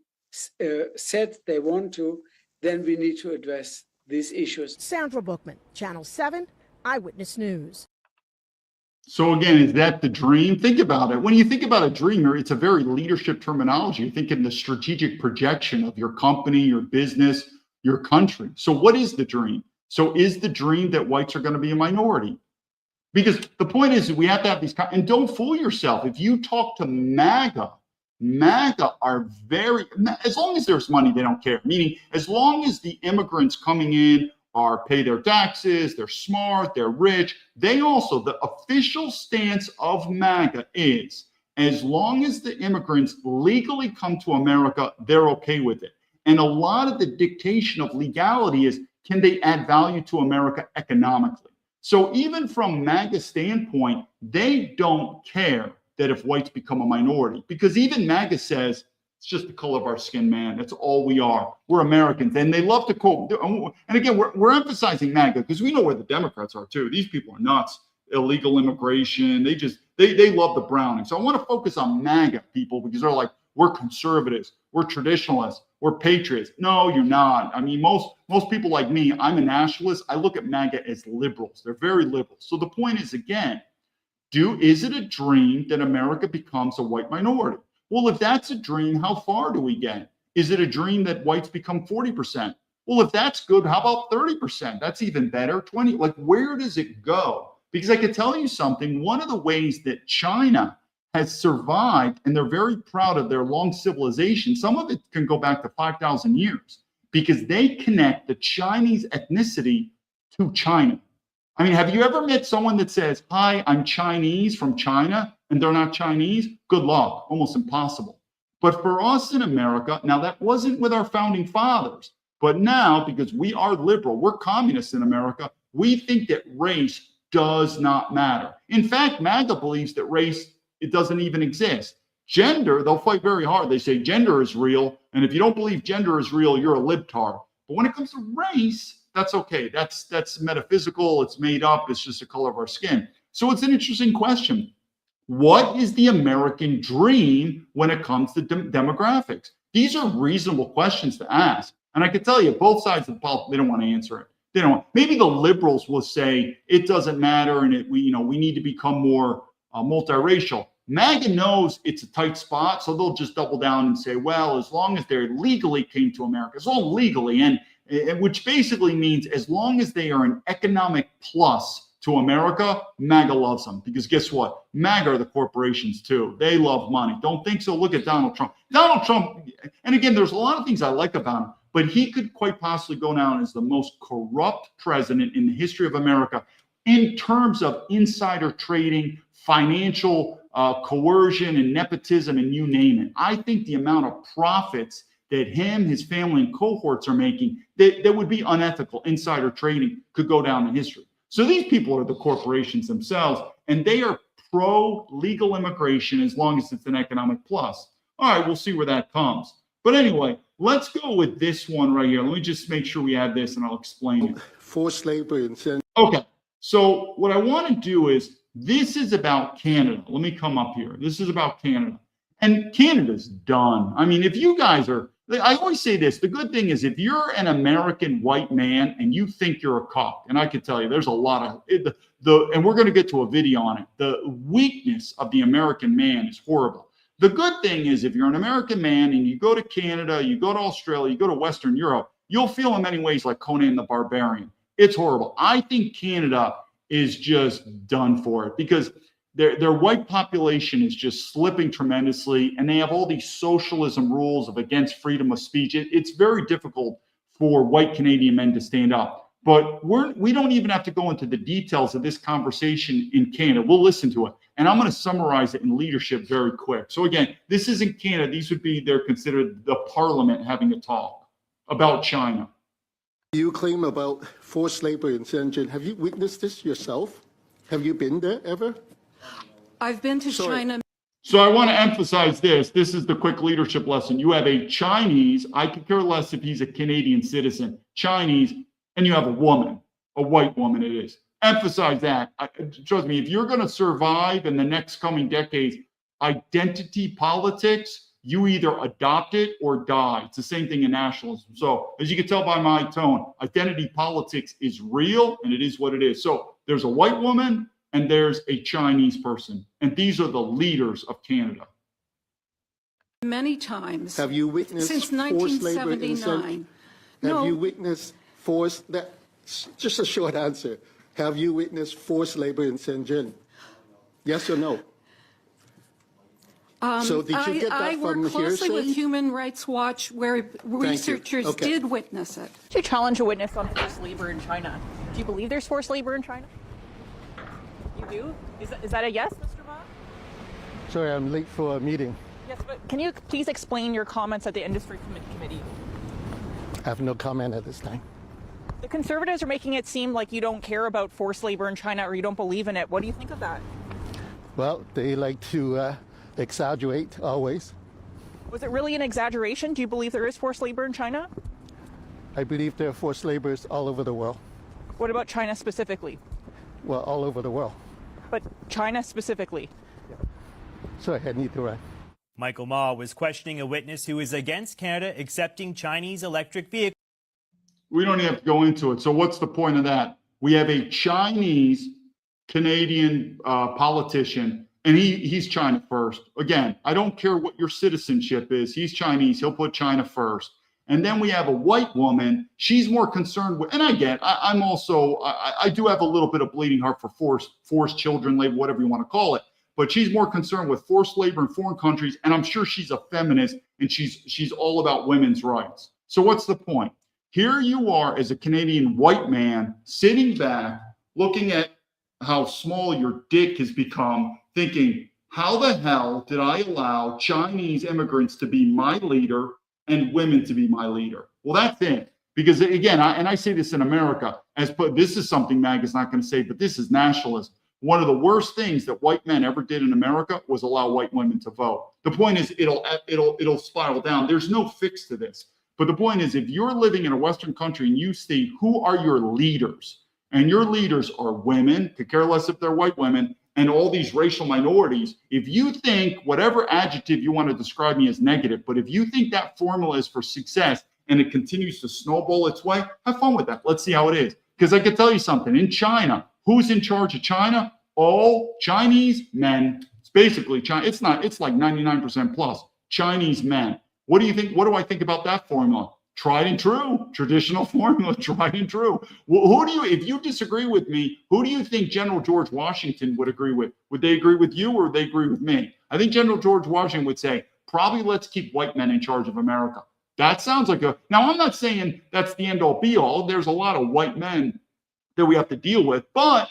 said they want to, then we need to address these issues. Sandra Bookman, Channel 7, Eyewitness News. So again, is that the dream? Think about it. When you think about a dreamer, it's a very leadership terminology. You think in the strategic projection of your company, your business, your country. So what is the dream? So is the dream that whites are going to be a minority? Because the point is we have to have these, and don't fool yourself. If you talk to MAGA are very, as long as there's money, they don't care. Meaning, as long as the immigrants coming in pay their taxes, they're smart, they're rich. They also, the official stance of MAGA is, as long as the immigrants legally come to America, they're okay with it. And a lot of the dictation of legality is, can they add value to America economically? So even from MAGA standpoint, they don't care that if whites become a minority, because even MAGA says it's just the color of our skin, man. That's all we are. We're Americans. And they love to quote, and again, we're emphasizing MAGA because we know where the Democrats are too. These people are nuts. Illegal immigration. They love the browning. So I want to focus on MAGA people because they're like, we're conservatives, we're traditionalists, we're patriots. No, you're not. I mean, most people like me, I'm a nationalist. I look at MAGA as liberals. They're very liberal. So the point is, again, is it a dream that America becomes a white minority? Well, if that's a dream, how far do we get? Is it a dream that whites become 40%? Well, if that's good, how about 30%? That's even better. 20, like where does it go? Because I could tell you something, one of the ways that China has survived, and they're very proud of their long civilization, some of it can go back to 5,000 years, because they connect the Chinese ethnicity to China. I mean, have you ever met someone that says, hi, I'm Chinese from China, and they're not Chinese? Good luck, almost impossible. But for us in America, now that wasn't with our founding fathers, but now, because we are liberal, we're communists in America, we think that race does not matter. In fact, MAGA believes that race, it doesn't even exist. Gender, they'll fight very hard. They say gender is real, and if you don't believe gender is real, you're a libtard. But when it comes to race, that's okay. That's metaphysical. It's made up. It's just the color of our skin. So it's an interesting question. What is the American dream when it comes to demographics? These are reasonable questions to ask. And I can tell you, both sides of the politics, they don't want to answer it. They don't. Maybe the liberals will say it doesn't matter, and we need to become more multiracial. MAGA knows it's a tight spot, so they'll just double down and say, well, as long as they legally came to America, it's all legally, and which basically means as long as they are an economic plus to America, MAGA loves them. Because guess what? MAGA are the corporations too. They love money. Don't think so? Look at Donald Trump. Donald Trump, and again, there's a lot of things I like about him, but he could quite possibly go down as the most corrupt president in the history of America in terms of insider trading, financial coercion and nepotism, and you name it. I think the amount of profits that him, his family, and cohorts are making that would be unethical, insider trading, could go down in history. So these people are the corporations themselves, and they are pro-legal immigration as long as it's an economic plus. All right, we'll see where that comes. But anyway, let's go with this one right here. Let me just make sure we have this, and I'll explain it. Forced labor and okay, so what I want to do is, this is about Canada. Let me come up here. This is about Canada. And Canada's done. I mean, if you guys are, I always say this, the good thing is if you're an American white man and you think you're a cock, and I can tell you there's a lot of, and we're going to get to a video on it, the weakness of the American man is horrible. The good thing is if you're an American man and you go to Canada, you go to Australia, you go to Western Europe, you'll feel in many ways like Conan the Barbarian. It's horrible. I think Canada is just done for it because their white population is just slipping tremendously, and they have all these socialism rules of against freedom of speech. It's very difficult for white Canadian men to stand up. But we don't even have to go into the details of this conversation in Canada. We'll listen to it. And I'm going to summarize it in leadership very quick. So again, this isn't Canada. These would be, they're considered the parliament having a talk about China. You claim about forced labor in Shenzhen. Have you witnessed this yourself? Have you been there ever? I've been to China. So I want to emphasize this. This is the quick leadership lesson. You have a Chinese, I could care less if he's a Canadian citizen, Chinese, and you have a woman, a white woman it is. Emphasize that. Trust me, if you're going to survive in the next coming decades, identity politics, you either adopt it or die. It's the same thing in nationalism. So as you can tell by my tone, identity politics is real and it is what it is. So there's a white woman and there's a Chinese person. And these are the leaders of Canada. Many times. Have you witnessed since forced labor in 1979? Have you witnessed forced, just a short answer. Have you witnessed forced labor in Shenzhen? Yes or no? So did you get that I from work closely with hearsay? Human Rights Watch, where researchers did witness it. To challenge a witness on forced labor in China. Do you believe there's forced labor in China? You do? Is that a yes, Mr. Ma? Sorry, I'm late for a meeting. Yes, but can you please explain your comments at the Industry Committee? I have no comment at this time. The Conservatives are making it seem like you don't care about forced labor in China or you don't believe in it. What do you think of that? Well, they like to exaggerate always. Was it really an exaggeration? Do you believe there is forced labor in China? I believe there are forced laborers all over the world. What about China specifically? Well, all over the world. But China specifically? Sorry, I need to run. Michael Ma was questioning a witness who is against Canada accepting Chinese electric vehicles. We don't even have to go into it. So what's the point of that? We have a Chinese Canadian politician, and he's China first. Again, I don't care what your citizenship is. He's Chinese. He'll put China first. And then we have a white woman. She's more concerned with, and I do have a little bit of bleeding heart for forced children labor, whatever you want to call it. But she's more concerned with forced labor in foreign countries. And I'm sure she's a feminist, and she's all about women's rights. So what's the point? Here you are as a Canadian white man sitting back, looking at how small your dick has become, thinking, how the hell did I allow Chinese immigrants to be my leader and women to be my leader? Well, that's it. Because again, I say this in America, this is something MAGA's not going to say, but this is nationalism. One of the worst things that white men ever did in America was allow white women to vote. The point is, it'll spiral down. There's no fix to this. But the point is, if you're living in a Western country and you see who are your leaders, and your leaders are women, could care less if they're white women, and all these racial minorities, if you think whatever adjective you want to describe me as negative, but if you think that formula is for success and it continues to snowball its way, have fun with that. Let's see how it is. Because I can tell you something, in China, who's in charge of China? All Chinese men. It's basically China. It's like 99% plus Chinese men. What do you think? What do I think about that formula? Tried and true, traditional formula, tried and true. Well, if you disagree with me, who do you think General George Washington would agree with? Would they agree with you or would they agree with me? I think General George Washington would say, probably let's keep white men in charge of America. That sounds like now I'm not saying that's the end all be all. There's a lot of white men that we have to deal with, but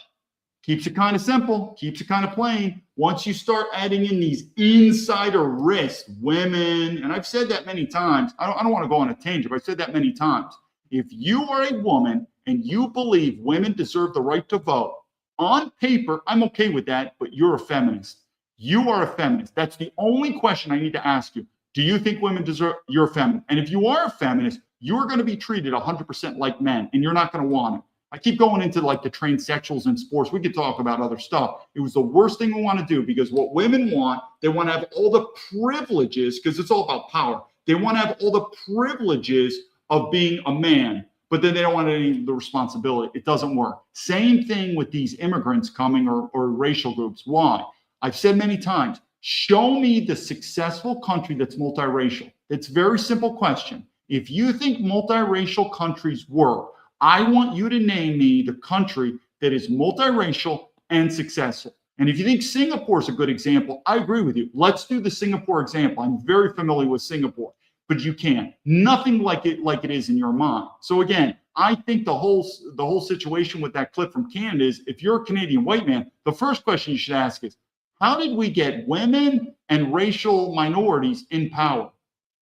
keeps it kind of simple, keeps it kind of plain. Once you start adding in these insider risks, women, and I've said that many times, I don't want to go on a tangent, but I've said that many times. If you are a woman and you believe women deserve the right to vote, on paper, I'm okay with that, but you're a feminist. You are a feminist. That's the only question I need to ask you. Do you think women deserve, you're a feminist? And if you are a feminist, you're going to be treated 100% like men, and you're not going to want it. I keep going into like the transsexuals in sports. We could talk about other stuff. It was the worst thing we want to do because what women want, they want to have all the privileges because it's all about power. They want to have all the privileges of being a man, but then they don't want any of the responsibility. It doesn't work. Same thing with these immigrants coming or racial groups. Why? I've said many times, show me the successful country that's multiracial. It's a very simple question. If you think multiracial countries work, I want you to name me the country that is multiracial and successful. And if you think Singapore is a good example, I agree with you. Let's do the Singapore example. I'm very familiar with Singapore, but you can't. Nothing like it is in your mind. So again, I think the whole situation with that clip from Canada is, if you're a Canadian white man, the first question you should ask is, how did we get women and racial minorities in power?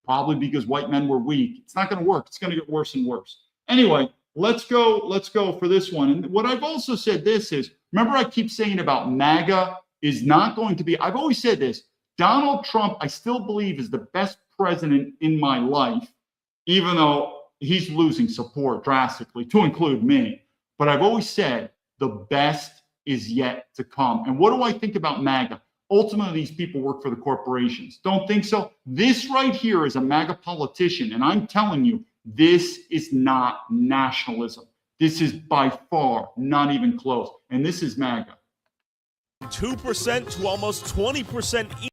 Probably because white men were weak. It's not going to work. It's going to get worse and worse. Anyway, let's go for this one. And what I've also said this is, remember I keep saying about MAGA is not going to be, I've always said this, Donald Trump, I still believe is the best president in my life, even though he's losing support drastically, to include me. But I've always said the best is yet to come. And what do I think about MAGA? Ultimately, these people work for the corporations. Don't think so? This right here is a MAGA politician. And I'm telling you, this is not nationalism. This is by far not even close. And this is MAGA. 2% to almost 20%.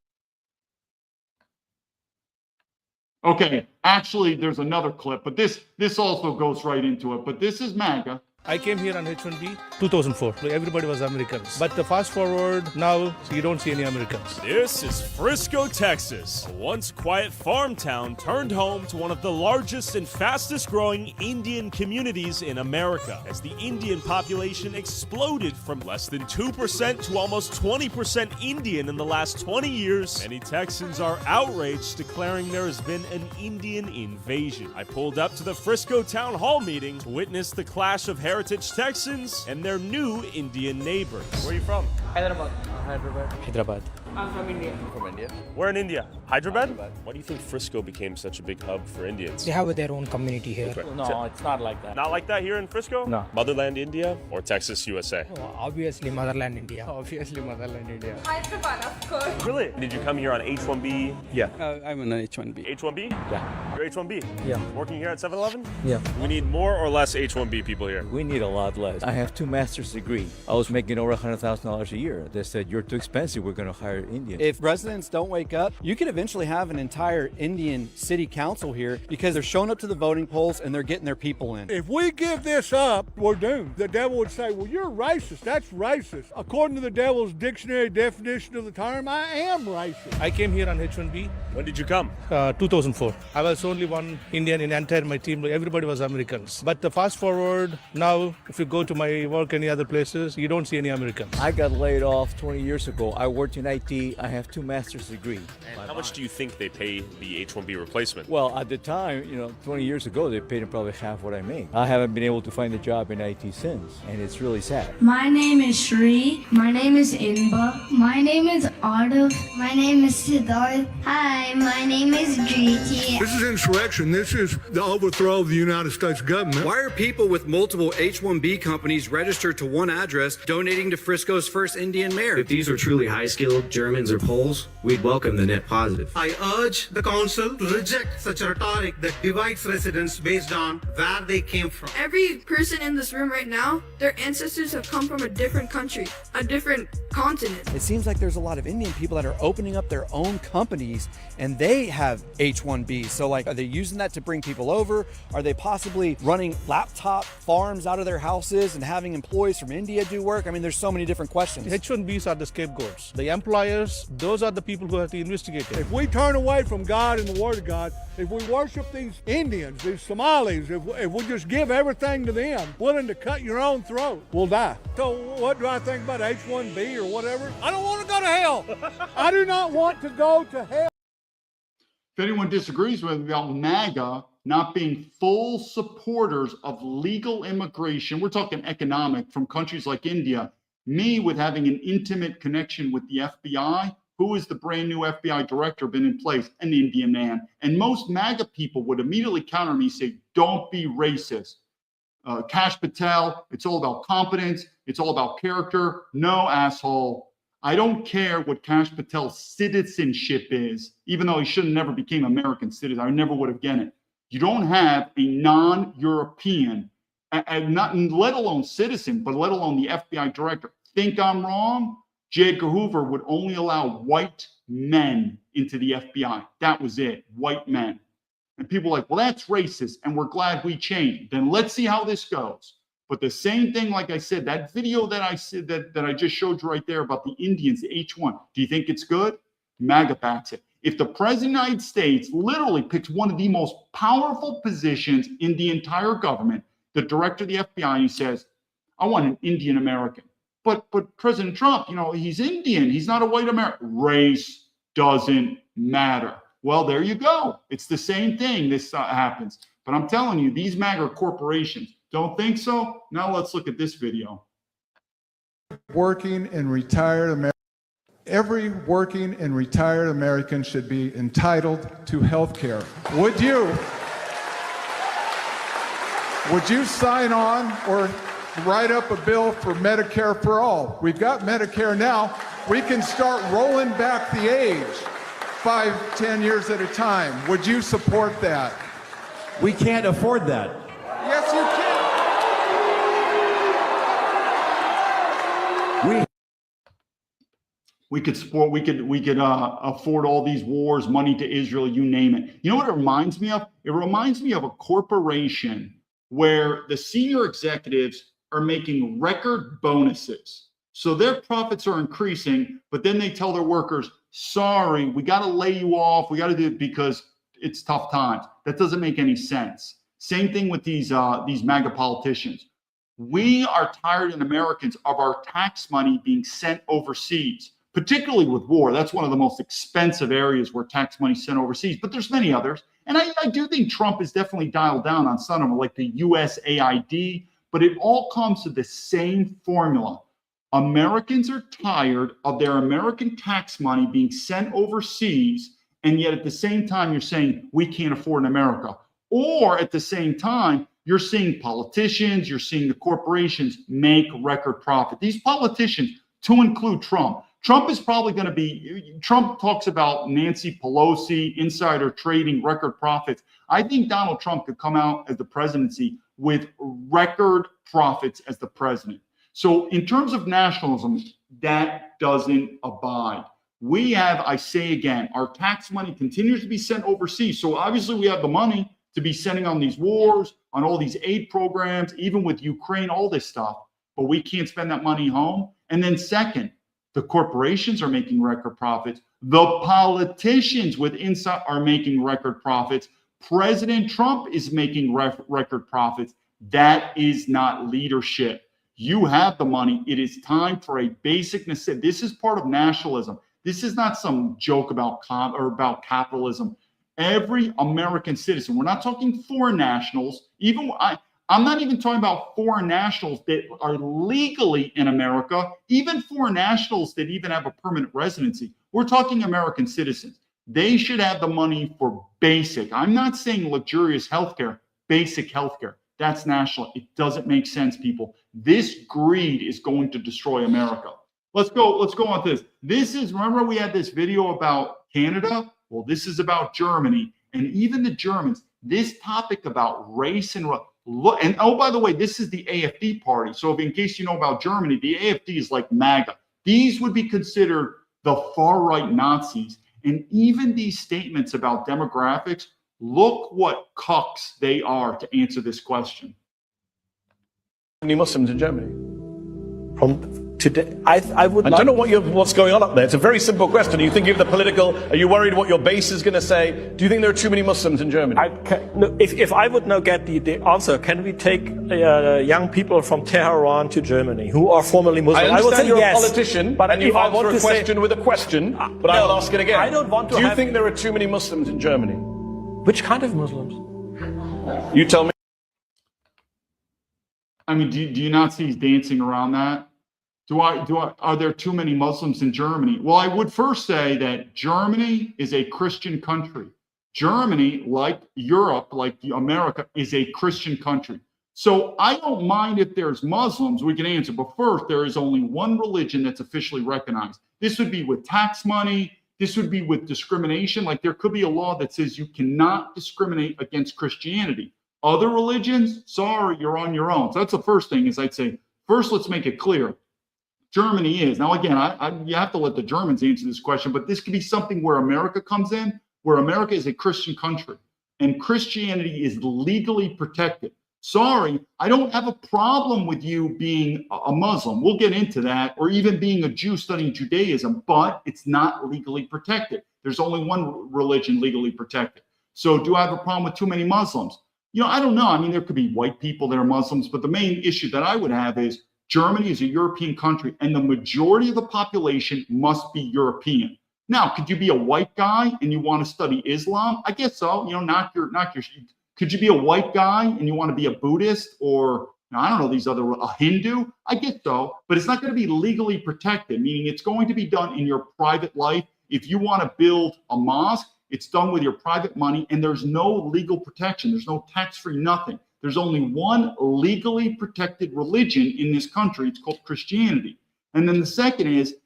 Okay, actually, there's another clip, but this also goes right into it. But this is MAGA. I came here on H-1B 2004. Everybody was Americans. But the fast forward, now you don't see any Americans. This is Frisco, Texas, a once quiet farm town turned home to one of the largest and fastest growing Indian communities in America, as the Indian population exploded from less than 2% to almost 20% Indian in the last 20 years. Many Texans are outraged, declaring there has been an Indian invasion. I pulled up to the Frisco Town Hall meeting to witness the clash of heritage heritage Texans and their new Indian neighbors. Where are you from? Hyderabad. I'm from India. From India? Where in India? Hyderabad? Why do you think Frisco became such a big hub for Indians? They have their own community here. Okay. No, it's not like that. Not like that here in Frisco? No. Motherland India or Texas, USA? Oh, obviously, motherland India. Obviously, motherland India. Hyderabad, of course. Really? Did you come here on H-1B? Yeah. I'm on H-1B. H-1B? Yeah. You're H-1B? Yeah. Working here at 7-Eleven? Yeah. We need more or less H-1B people here? We need a lot less. I have 2 master's degrees. I was making over $100,000 a year. They said, you're too expensive, we're going to hire Indians. If residents don't wake up, you could eventually have an entire Indian city council here because they're showing up to the voting polls and they're getting their people in. If we give this up, we're doomed. The devil would say, well, you're racist. That's racist. According to the devil's dictionary definition of the term, I am racist. I came here on H-1B. When did you come? 2004. I was only one Indian in entire my team. Everybody was Americans. But fast forward, now if you go to my work any other places, you don't see any Americans. I got laid off 20 years ago. I worked in IT. I have 2 master's degrees. And how much do you think they pay the H-1B replacement? Well, at the time, 20 years ago, they paid him probably half what I make. I haven't been able to find a job in IT since, and it's really sad. My name is Shri. My name is Inba. My name is Ardav. My name is Siddharth. Hi, my name is Griti. This is insurrection. This is the overthrow of the United States government. Why are people with multiple H-1B companies registered to one address donating to Frisco's first Indian mayor? If these were truly high-skilled Germans or Poles, we'd welcome the net positive. I urge the council to reject such a rhetoric that divides residents based on where they came from. Every person in this room right now, their ancestors have come from a different country, a different continent. It seems like there's a lot of Indian people that are opening up their own companies and they have H-1B. So are they using that to bring people over? Are they possibly running laptop farms out of their houses and having employees from India do work? I mean, there's so many different questions. H-1Bs are the scapegoats. The employers, those are the people who have to investigate it. If we turn away from God and the Word of God, if we worship these Indians, these Somalis, if we just give everything to them, willing to cut your own throat, we'll die. So what do I think about H-1B or whatever? I don't want to go to hell. I do not want to go to hell. If anyone disagrees with me about MAGA not being full supporters of legal immigration, we're talking economic, from countries like India, me with having an intimate connection with the FBI, who is the brand new FBI director, been in place? An Indian man. And most MAGA people would immediately counter me, say, don't be racist. Kash Patel, it's all about competence. It's all about character. No, asshole. I don't care what Kash Patel's citizenship is, even though he should have never became American citizen. I never would have gotten it. You don't have a non-European, and not let alone citizen, but let alone the FBI director. Think I'm wrong? J. Edgar Hoover would only allow white men into the FBI. That was it, white men. And people are like, well, that's racist, and we're glad we changed. Then let's see how this goes. But the same thing, like I said, that video that I said that I just showed you right there about the Indians, the H1, do you think it's good? MAGA backs it. If the president of the United States literally picks one of the most powerful positions in the entire government, the director of the FBI, and he says, I want an Indian American. But President Trump, he's Indian. He's not a white American. Race doesn't matter. Well, there you go. It's the same thing. This happens. But I'm telling you, these MAGA corporations, don't think so? Now let's look at this video. Working and retired American. Every working and retired American should be entitled to health care. Would you sign on or write up a bill for Medicare for all? We've got Medicare now. We can start rolling back the age 5, 10 years at a time. Would you support that? We can't afford that. Yes, you can. We could afford all these wars, money to Israel, you name it. You know what it reminds me of? It reminds me of a corporation where the senior executives are making record bonuses. So their profits are increasing, but then they tell their workers, sorry, we got to lay you off. We got to do it because it's tough times. That doesn't make any sense. Same thing with these MAGA politicians. We are tired in Americans of our tax money being sent overseas, particularly with war. That's one of the most expensive areas where tax money is sent overseas, but there's many others. And I do think Trump is definitely dialed down on some of them, like the USAID. But it all comes to the same formula. Americans are tired of their American tax money being sent overseas, and yet at the same time, you're saying we can't afford in America. Or at the same time, you're seeing politicians, you're seeing the corporations make record profit. These politicians, to include Trump, Trump is probably going to be, Trump talks about Nancy Pelosi, insider trading, record profits. I think Donald Trump could come out as the presidency with record profits as the president. So in terms of nationalism, that doesn't abide. We have, I say again, our tax money continues to be sent overseas. So obviously we have the money to be sending on these wars, on all these aid programs, even with Ukraine, all this stuff, but we can't spend that money home. And then second, the corporations are making record profits. The politicians with inside are making record profits. President Trump is making record profits. That is not leadership. You have the money. It is time for a basic necessity. This is part of nationalism. This is not some joke about capitalism. Every American citizen, we're not talking foreign nationals, I'm not even talking about foreign nationals that are legally in America, even foreign nationals that even have a permanent residency. We're talking American citizens. They should have the money for basic. I'm not saying luxurious healthcare, basic healthcare. That's national. It doesn't make sense, people. This greed is going to destroy America. Let's go on to this. Remember we had this video about Canada? Well, this is about Germany. And even the Germans, this topic about race and oh, by the way, this is the AfD party. So in case you know about Germany, the AfD is like MAGA. These would be considered the far-right Nazis. And even these statements about demographics, look what cucks they are to answer this question. How many Muslims in Germany? From today, I don't know what's going on up there. It's a very simple question. Are you thinking of the political? Are you worried what your base is going to say? Do you think there are too many Muslims in Germany? If I would now get the answer, can we take young people from Tehran to Germany who are formerly Muslim? I understand you're yes, a politician, but and you answer a question with a question, but I will ask it again. I don't want to. Do you think there are too many Muslims in Germany? Which kind of Muslims? You tell me. I mean, do you not see he's dancing around that? Are there too many Muslims in Germany? Well, I would first say that Germany is a Christian country. Germany, like Europe, like America, is a Christian country. So I don't mind if there's Muslims, we can answer. But first, there is only one religion that's officially recognized. This would be with tax money. This would be with discrimination. Like there could be a law that says you cannot discriminate against Christianity. Other religions, sorry, you're on your own. So that's the first thing is I'd say, first, let's make it clear. Germany is. Now, again, you have to let the Germans answer this question, but this could be something where America comes in, where America is a Christian country and Christianity is legally protected. Sorry, I don't have a problem with you being a Muslim. We'll get into that, or even being a Jew studying Judaism, but it's not legally protected. There's only one religion legally protected. So do I have a problem with too many Muslims? I don't know. I mean, there could be white people that are Muslims, but the main issue that I would have is Germany is a European country, and the majority of the population must be European. Now, could you be a white guy and you want to study Islam? I guess so. Could you be a white guy and you want to be a Buddhist or I don't know a Hindu? I guess so, but it's not going to be legally protected, meaning it's going to be done in your private life. If you want to build a mosque, it's done with your private money, and there's no legal protection. There's no tax-free nothing. There's only one legally protected religion in this country. It's called Christianity. And then the second is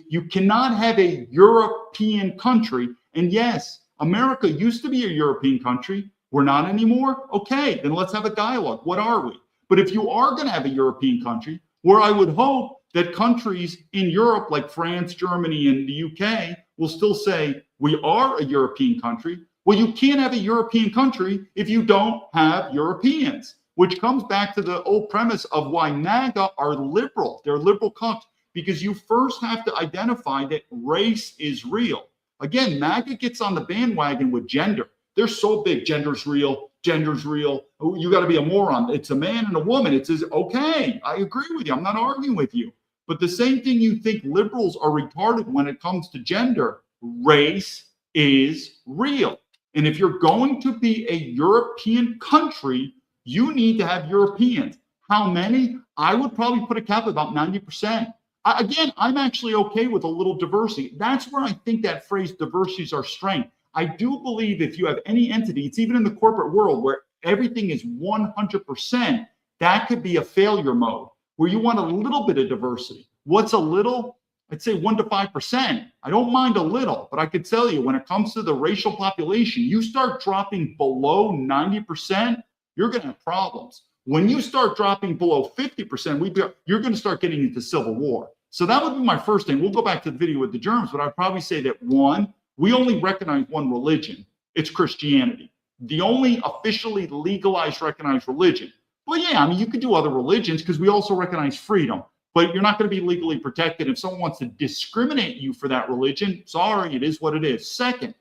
you cannot have a European country. And yes, America used to be a European country. We're not anymore. Okay, then let's have a dialogue. What are we? But if you are going to have a European country, where I would hope that countries in Europe like France, Germany, and the UK will still say, we are a European country. Well, you can't have a European country if you don't have Europeans, which comes back to the old premise of why MAGA are liberal. They're liberal cucks, because you first have to identify that race is real. Again, MAGA gets on the bandwagon with gender. They're so big. Gender's real. Gender's real. Oh, you got to be a moron. It's a man and a woman. It says, okay, I agree with you. I'm not arguing with you. But the same thing you think liberals are retarded when it comes to gender, race is real. And if you're going to be a European country, you need to have Europeans. How many? I would probably put a cap at about 90%. Again, I'm actually okay with a little diversity. That's where I think that phrase diversity is our strength. I do believe if you have any entity, it's even in the corporate world where everything is 100%, that could be a failure mode where you want a little bit of diversity. What's a little? I'd say 1 to 5%. I don't mind a little, but I could tell you when it comes to the racial population, you start dropping below 90%, you're going to have problems. When you start dropping below 50%, you're going to start getting into civil war. So that would be my first thing. We'll go back to the video with the Germans, but I'd probably say that one, we only recognize one religion. It's Christianity. The only officially legalized, recognized religion. Well, yeah, I mean, you could do other religions because we also recognize freedom, but you're not going to be legally protected. If someone wants to discriminate you for that religion, sorry, it is what it is. Second,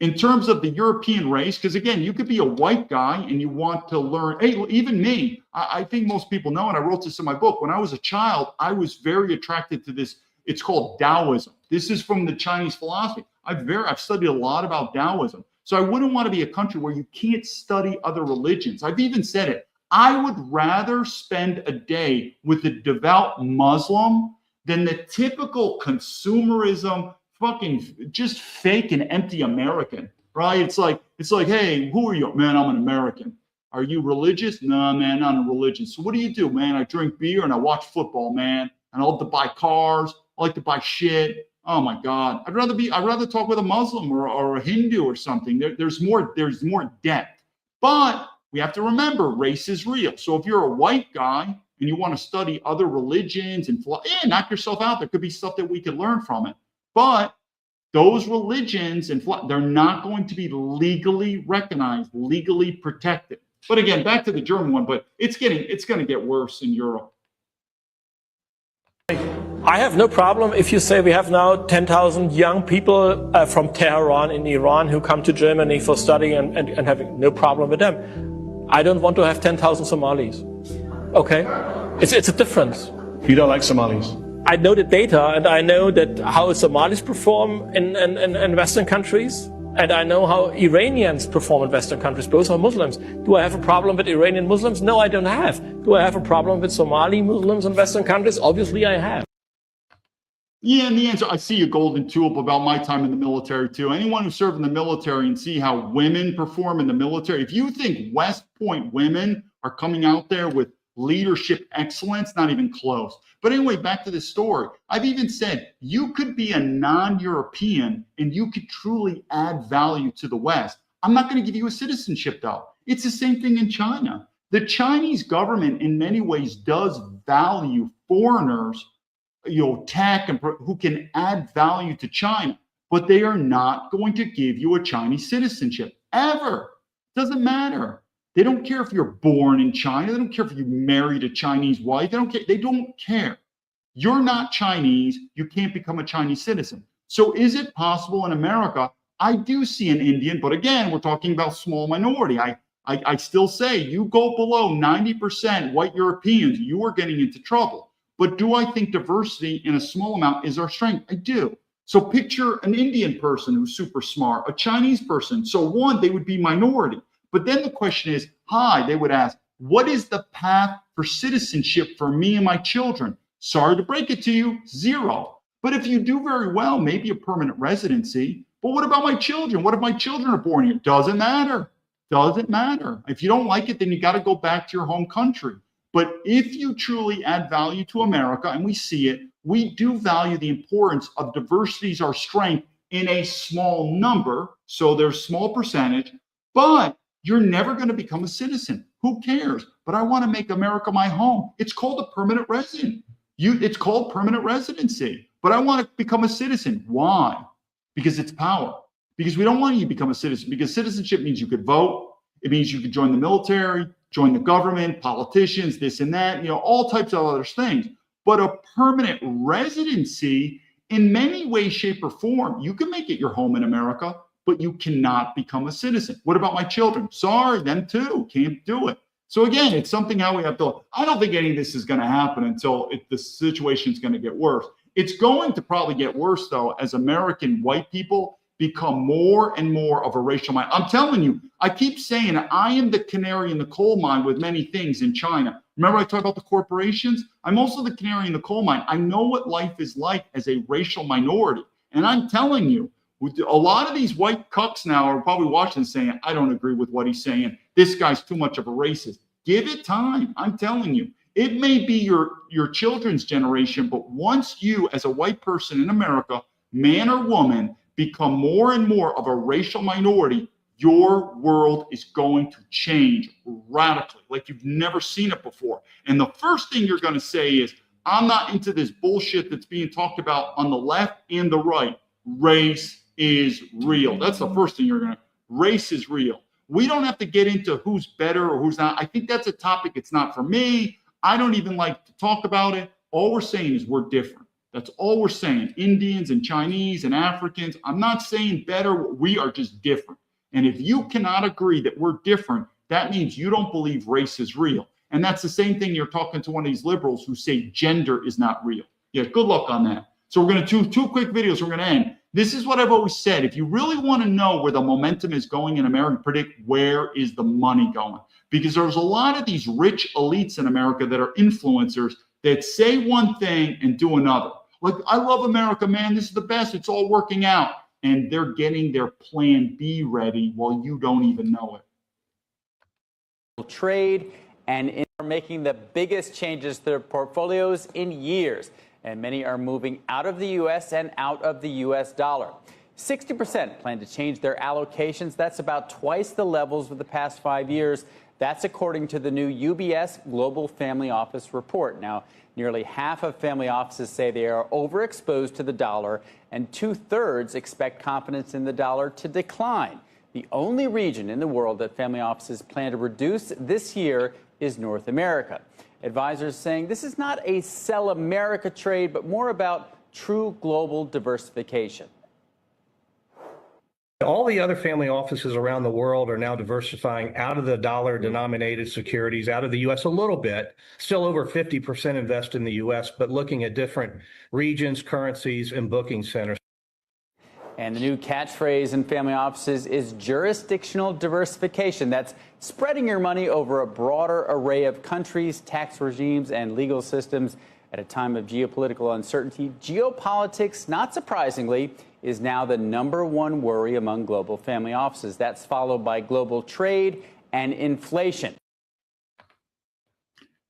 in terms of the European race, because again, you could be a white guy and you want to learn, hey, even me, I think most people know, and I wrote this in my book, when I was a child, I was very attracted to this. It's called Taoism. This is from the Chinese philosophy. I've studied a lot about Taoism. So I wouldn't want to be a country where you can't study other religions. I've even said it. I would rather spend a day with a devout Muslim than the typical consumerism, fucking just fake and empty American, right? It's like, hey, who are you? Man, I'm an American. Are you religious? No, man, I'm not religious. So what do you do, man? I drink beer and I watch football, man. And I love to buy cars. I like to buy shit. Oh my God. I'd rather talk with a Muslim or a Hindu or something. There's more depth. But we have to remember race is real. So if you're a white guy and you want to study other religions and knock yourself out. There could be stuff that we could learn from it. But those religions and they're not going to be legally recognized, legally protected. But again, back to the German one, but it's going to get worse in Europe. I have no problem if you say we have now 10,000 young people from Tehran in Iran who come to Germany for study and having no problem with them. I don't want to have 10,000 Somalis. Okay? It's a difference. You don't like Somalis? I know the data and I know that how Somalis perform in Western countries. And I know how Iranians perform in Western countries. Both are Muslims. Do I have a problem with Iranian Muslims? No, I don't have. Do I have a problem with Somali Muslims in Western countries? Obviously, I have. Yeah, in the answer, I see a golden tulip about my time in the military, too. Anyone who served in the military and see how women perform in the military, if you think West Point women are coming out there with leadership excellence, not even close. But anyway, back to this story. I've even said you could be a non-European and you could truly add value to the West. I'm not going to give you a citizenship, though. It's the same thing in China. The Chinese government, in many ways, does value foreigners, tech and who can add value to China, but they are not going to give you a Chinese citizenship ever. Doesn't matter. They don't care if you're born in China. They don't care if you married a Chinese wife. They don't care. They don't care. You're not Chinese. You can't become a Chinese citizen. So is it possible in America? I do see an Indian, but again, we're talking about small minority. I still say you go below 90% white Europeans, you are getting into trouble. But do I think diversity in a small amount is our strength? I do. So picture an Indian person who's super smart, a Chinese person. So one, they would be minority. But then the question is, they would ask, what is the path for citizenship for me and my children? Sorry to break it to you, 0. But if you do very well, maybe a permanent residency. But what about my children? What if my children are born here? Doesn't matter. Doesn't matter. If you don't like it, then you got to go back to your home country. But if you truly add value to America, and we see it, we do value the importance of diversity as our strength in a small number. So there's small percentage, but you're never going to become a citizen. Who cares? But I want to make America my home. It's called a permanent resident. It's called permanent residency. But I want to become a citizen. Why? Because it's power. Because we don't want you to become a citizen. Because citizenship means you could vote. It means you could join the military, join the government, politicians, this and that, all types of other things. But a permanent residency, in many ways, shape, or form, you can make it your home in America, but you cannot become a citizen. What about my children? Sorry, them too. Can't do it. So again, it's something how we have to, I don't think any of this is going to happen until the situation is going to get worse. It's going to probably get worse, though, as American white people become more and more of a racial mind. I'm telling you, I keep saying I am the canary in the coal mine with many things in China. Remember I talked about the corporations? I'm also the canary in the coal mine. I know what life is like as a racial minority. And I'm telling you, a lot of these white cucks now are probably watching saying, I don't agree with what he's saying. This guy's too much of a racist. Give it time. I'm telling you. It may be your children's generation, but once you, as a white person in America, man or woman, become more and more of a racial minority, your world is going to change radically, like you've never seen it before. And the first thing you're going to say is, I'm not into this bullshit that's being talked about on the left and the right. Race is real. That's the first thing you're going to, race is real. We don't have to get into who's better or who's not. I think that's a topic. It's not for me. I don't even like to talk about it. All we're saying is we're different. That's all we're saying. Indians and Chinese and Africans. I'm not saying better. We are just different. And if you cannot agree that we're different, that means you don't believe race is real. And that's the same thing you're talking to one of these liberals who say gender is not real. Yeah, good luck on that. So we're going to do two quick videos. We're going to end. This is what I've always said. If you really want to know where the momentum is going in America, predict where is the money going. Because there's a lot of these rich elites in America that are influencers that say one thing and do another. Like, I love America, man. This is the best. It's all working out. And they're getting their plan B ready while you don't even know it. Trade and are making the biggest changes to their portfolios in years. And many are moving out of the U.S. and out of the U.S. dollar. 60% plan to change their allocations. That's about twice the levels of the past 5 years. That's according to the new UBS Global Family Office report. Now, nearly half of family offices say they are overexposed to the dollar, and 2/3 expect confidence in the dollar to decline. The only region in the world that family offices plan to reduce this year is North America. Advisors saying this is not a sell America trade, but more about true global diversification. All the other family offices around the world are now diversifying out of the dollar-denominated securities, out of the U.S. a little bit. Still over 50% invest in the U.S., but looking at different regions, currencies, and booking centers. And the new catchphrase in family offices is jurisdictional diversification. That's spreading your money over a broader array of countries, tax regimes, and legal systems. At a time of geopolitical uncertainty, geopolitics, not surprisingly, is now the #1 worry among global family offices. That's followed by global trade and inflation.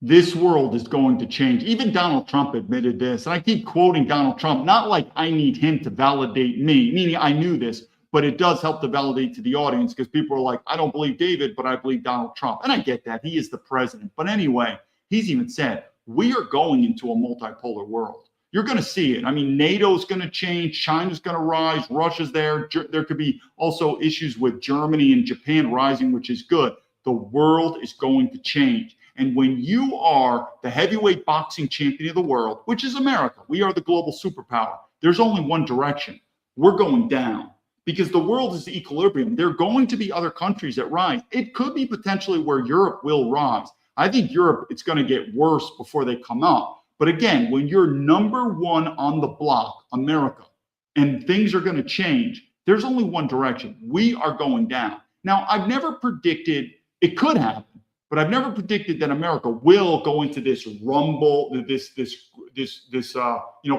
This world is going to change. Even Donald Trump admitted this. And I keep quoting Donald Trump, not like I need him to validate me, meaning I knew this, but it does help to validate to the audience because people are like, I don't believe David, but I believe Donald Trump. And I get that. He is the president. But anyway, he's even said, we are going into a multipolar world. You're going to see it. I mean, NATO's going to change. China's going to rise. Russia's there. There could be also issues with Germany and Japan rising, which is good. The world is going to change. And when you are the heavyweight boxing champion of the world, which is America, we are the global superpower. There's only one direction. We're going down because the world is the equilibrium. There are going to be other countries that rise. It could be potentially where Europe will rise. I think Europe, it's going to get worse before they come up. But again, when you're #1 on the block, America, and things are going to change, there's only one direction. We are going down. Now, I've never predicted it could happen. But I've never predicted that America will go into this rumble, this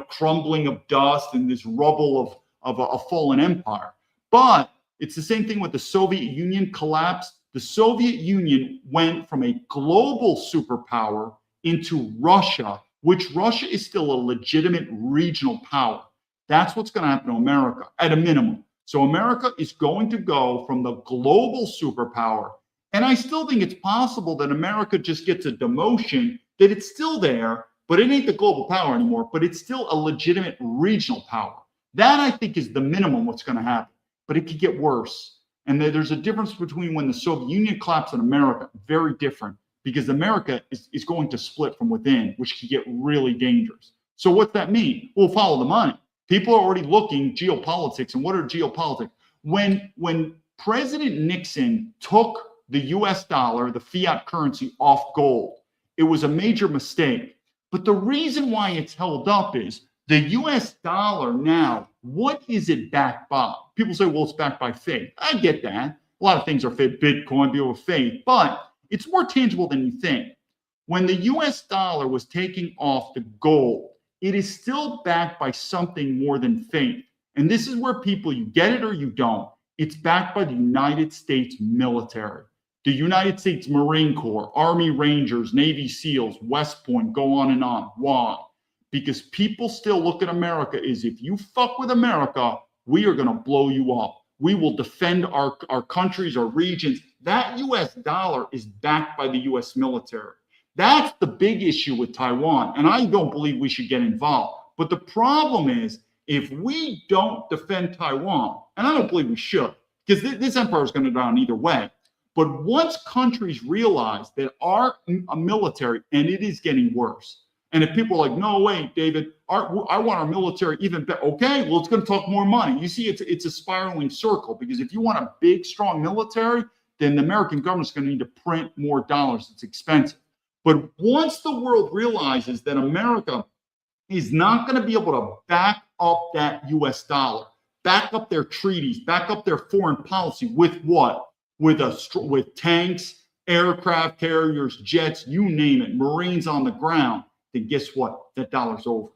crumbling of dust and this rubble of a fallen empire. But it's the same thing with the Soviet Union collapse. The Soviet Union went from a global superpower into Russia, which Russia is still a legitimate regional power. That's what's going to happen to America at a minimum. So America is going to go from the global superpower. And I still think it's possible that America just gets a demotion, that it's still there, but it ain't the global power anymore, but it's still a legitimate regional power. That, I think, is the minimum what's going to happen. But it could get worse. And there's a difference between when the Soviet Union collapsed and America, very different, because America is going to split from within, which could get really dangerous. So what's that mean? We'll follow the money. People are already looking geopolitics. And what are geopolitics? When President Nixon took the US dollar, the fiat currency, off gold, it was a major mistake. But the reason why it's held up is the US dollar now what is it backed by? People say, well, it's backed by faith. I get that. A lot of things are faith, Bitcoin, people with faith, but it's more tangible than you think. When the US dollar was taking off the gold, it is still backed by something more than faith. And this is where people, you get it or you don't. It's backed by the United States military, the United States Marine Corps, Army Rangers, Navy SEALs, West Point, go on and on. Why? Because people still look at America as if you fuck with America, we are going to blow you up. We will defend our countries, our regions. That US dollar is backed by the US military. That's the big issue with Taiwan. And I don't believe we should get involved. But the problem is, if we don't defend Taiwan, and I don't believe we should, because this empire is going to go down either way. But once countries realize that our military, and it is getting worse, and if people are like, no, wait, David, I want our military even better. Okay, well, it's going to talk more money. You see, it's a spiraling circle, because if you want a big, strong military, then the American government's going to need to print more dollars. It's expensive. But once the world realizes that America is not going to be able to back up that US dollar, back up their treaties, back up their foreign policy with what? With tanks, aircraft carriers, jets, you name it, Marines on the ground, then guess what? That dollar's over.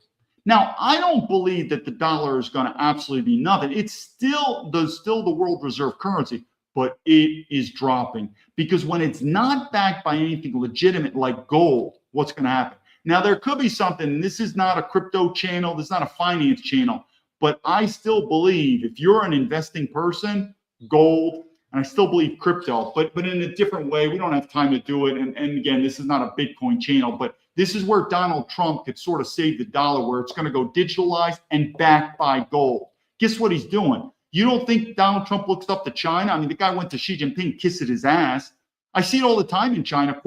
Now, I don't believe that the dollar is going to absolutely be nothing. It's still the world reserve currency, but it is dropping, because when it's not backed by anything legitimate like gold, what's going to happen? Now, there could be something, and this is not a crypto channel, this is not a finance channel, but I still believe if you're an investing person, gold, and I still believe crypto, but in a different way. We don't have time to do it. And again, this is not a Bitcoin channel, but this is where Donald Trump could sort of save the dollar, where it's going to go digitalized and backed by gold. Guess what he's doing? You don't think Donald Trump looks up to China? I mean, the guy went to Xi Jinping, kissing his ass. I see it all the time in China,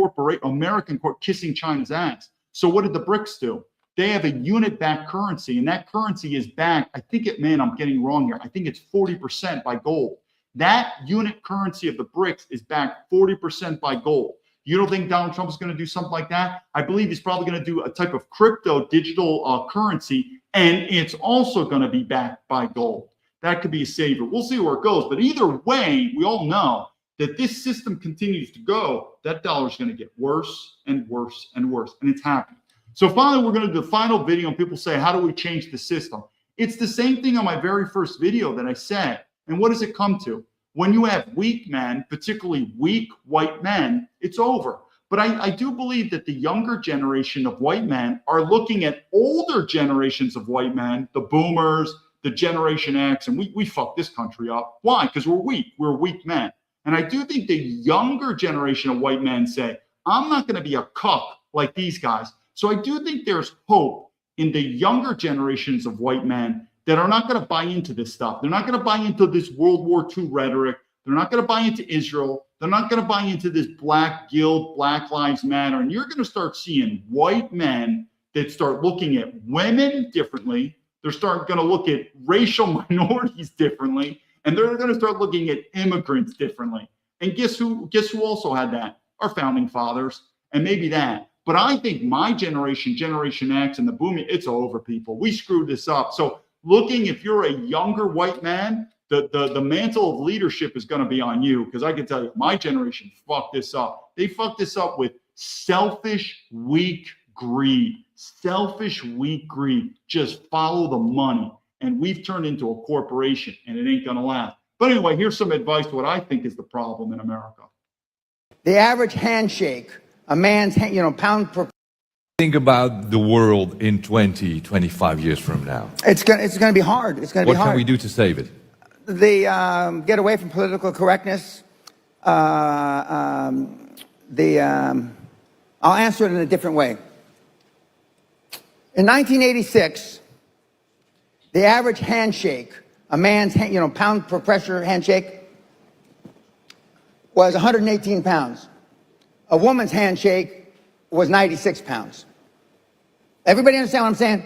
American court kissing China's ass. So what did the BRICS do? They have a unit-backed currency, and that currency is backed, I think I'm getting wrong here. I think it's 40% by gold. That unit currency of the BRICS is backed 40% by gold. You don't think Donald Trump is going to do something like that? I believe he's probably going to do a type of crypto digital currency, and it's also going to be backed by gold. That could be a savior. We'll see where it goes. But either way, we all know that this system continues to go, that dollar is going to get worse and worse and worse. And it's happening. So finally, we're going to do the final video, and people say, how do we change the system? It's the same thing on my very first video that I said. And what does it come to? When you have weak men, particularly weak white men, it's over. But I do believe that the younger generation of white men are looking at older generations of white men, the boomers, the Generation X, and we fucked this country up. Why? Because we're weak. We're weak men. And I do think the younger generation of white men say, I'm not going to be a cuck like these guys. So I do think there's hope in the younger generations of white men that are not going to buy into this stuff. They're not going to buy into this World War II rhetoric. They're not going to buy into Israel. They're not going to buy into this black guilt, Black Lives Matter. And you're going to start seeing white men that start looking at women differently. They're going to look at racial minorities differently. And they're going to start looking at immigrants differently. And guess who also had that? Our founding fathers. And maybe that. But I think my generation, Generation X, and the boom, it's over, people. We screwed this up. So looking, if you're a younger white man, the mantle of leadership is going to be on you, because I can tell you, my generation fucked this up. They fucked this up with selfish, weak greed. Selfish, weak greed. Just follow the money. And we've turned into a corporation, and it ain't going to last. But anyway, here's some advice to what I think is the problem in America. The average handshake, a man's pound per. Think about the world in 20, 25 years from now. It's going to be hard. It's going to be hard. What can we do to save it? Get away from political correctness. I'll answer it in a different way. In 1986, the average handshake, a man's pound per pressure handshake, was 118 pounds. A woman's handshake was 96 pounds. Everybody understand what I'm saying?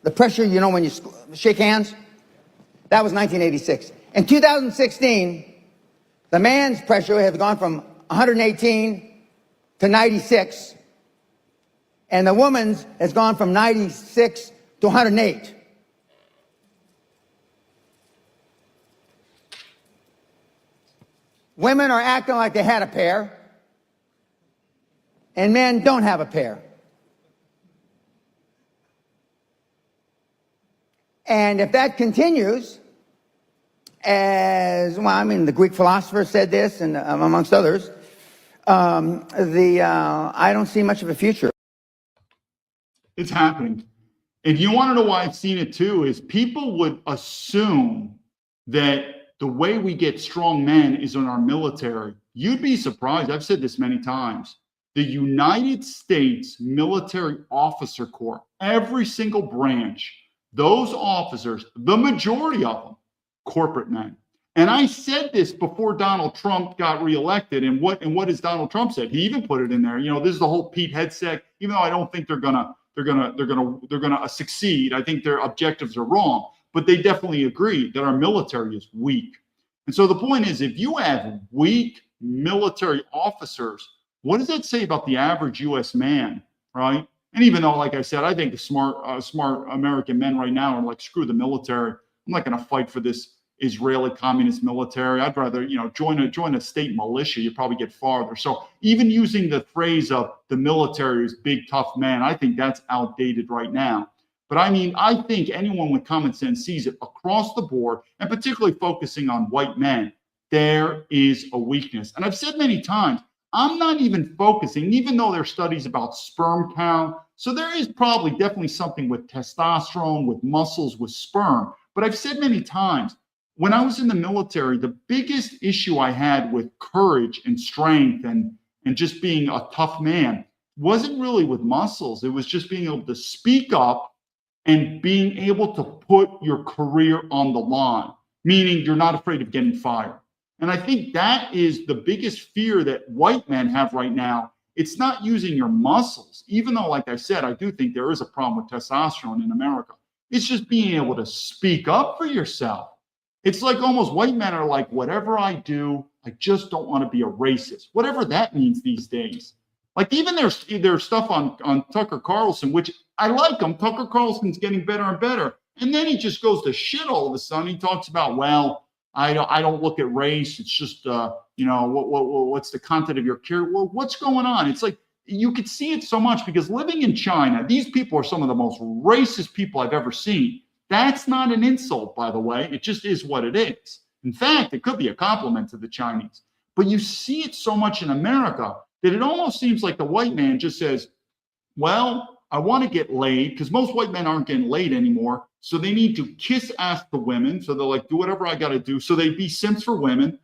The pressure, when you shake hands? That was 1986. In 2016, the man's pressure has gone from 118 to 96, and the woman's has gone from 96 to 108. Women are acting like they had a pair, and men don't have a pair. And if that continues, as well, I mean, the Greek philosopher said this, and amongst others, I don't see much of a future. It's happening. And you want to know why I've seen it too, is people would assume that the way we get strong men is in our military. You'd be surprised. I've said this many times. The United States Military Officer Corps, every single branch, those officers, the majority of them, corporate men. And I said this before Donald Trump got reelected. And what has Donald Trump said? He even put it in there. You know, this is the whole Pete Hegseth. Even though I don't think they're gonna succeed. I think their objectives are wrong. But they definitely agree that our military is weak. And so the point is, if you have weak military officers, what does that say about the average U.S. man, right? And even though, like I said, I think the smart American men right now are like, screw the military. I'm not going to fight for this Israeli communist military. I'd rather, join a state militia. You probably get farther. So even using the phrase of the military is big, tough man, I think that's outdated right now. But I mean, I think anyone with common sense sees it across the board, and particularly focusing on white men, there is a weakness. And I've said many times, I'm not even focusing, even though there are studies about sperm count. So there is probably definitely something with testosterone, with muscles, with sperm. But I've said many times, when I was in the military, the biggest issue I had with courage and strength and just being a tough man wasn't really with muscles. It was just being able to speak up and being able to put your career on the line, meaning you're not afraid of getting fired. And I think that is the biggest fear that white men have right now. It's not using your muscles, even though, like I said, I do think there is a problem with testosterone in America. It's just being able to speak up for yourself. It's like almost white men are like, whatever I do, I just don't want to be a racist, whatever that means these days. Like even there's stuff on Tucker Carlson, which I like him. Tucker Carlson's getting better and better. And then he just goes to shit all of a sudden. He talks about, well, I don't look at race. It's just, what's the content of your career? Well, what's going on? It's like, you could see it so much because living in China, these people are some of the most racist people I've ever seen. That's not an insult, by the way. It just is what it is. In fact, it could be a compliment to the Chinese. But you see it so much in America that it almost seems like the white man just says, well, I want to get laid, because most white men aren't getting laid anymore. So they need to kiss ass the women. So they're like, do whatever I got to do. So they be simps for women.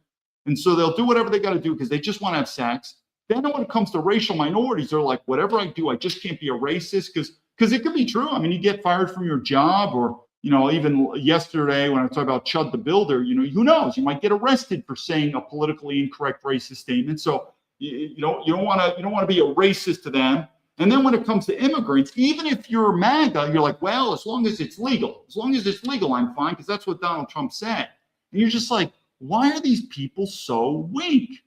And so they'll do whatever they got to do because they just want to have sex. Then when it comes to racial minorities, they're like, whatever I do, I just can't be a racist, because it could be true. I mean, you get fired from your job, or, even yesterday when I talked about Chud the Builder, who knows? You might get arrested for saying a politically incorrect racist statement. So you don't want to be a racist to them. And then when it comes to immigrants, even if you're MAGA, you're like, well, as long as it's legal, I'm fine, because that's what Donald Trump said. And you're just like, why are these people so weak?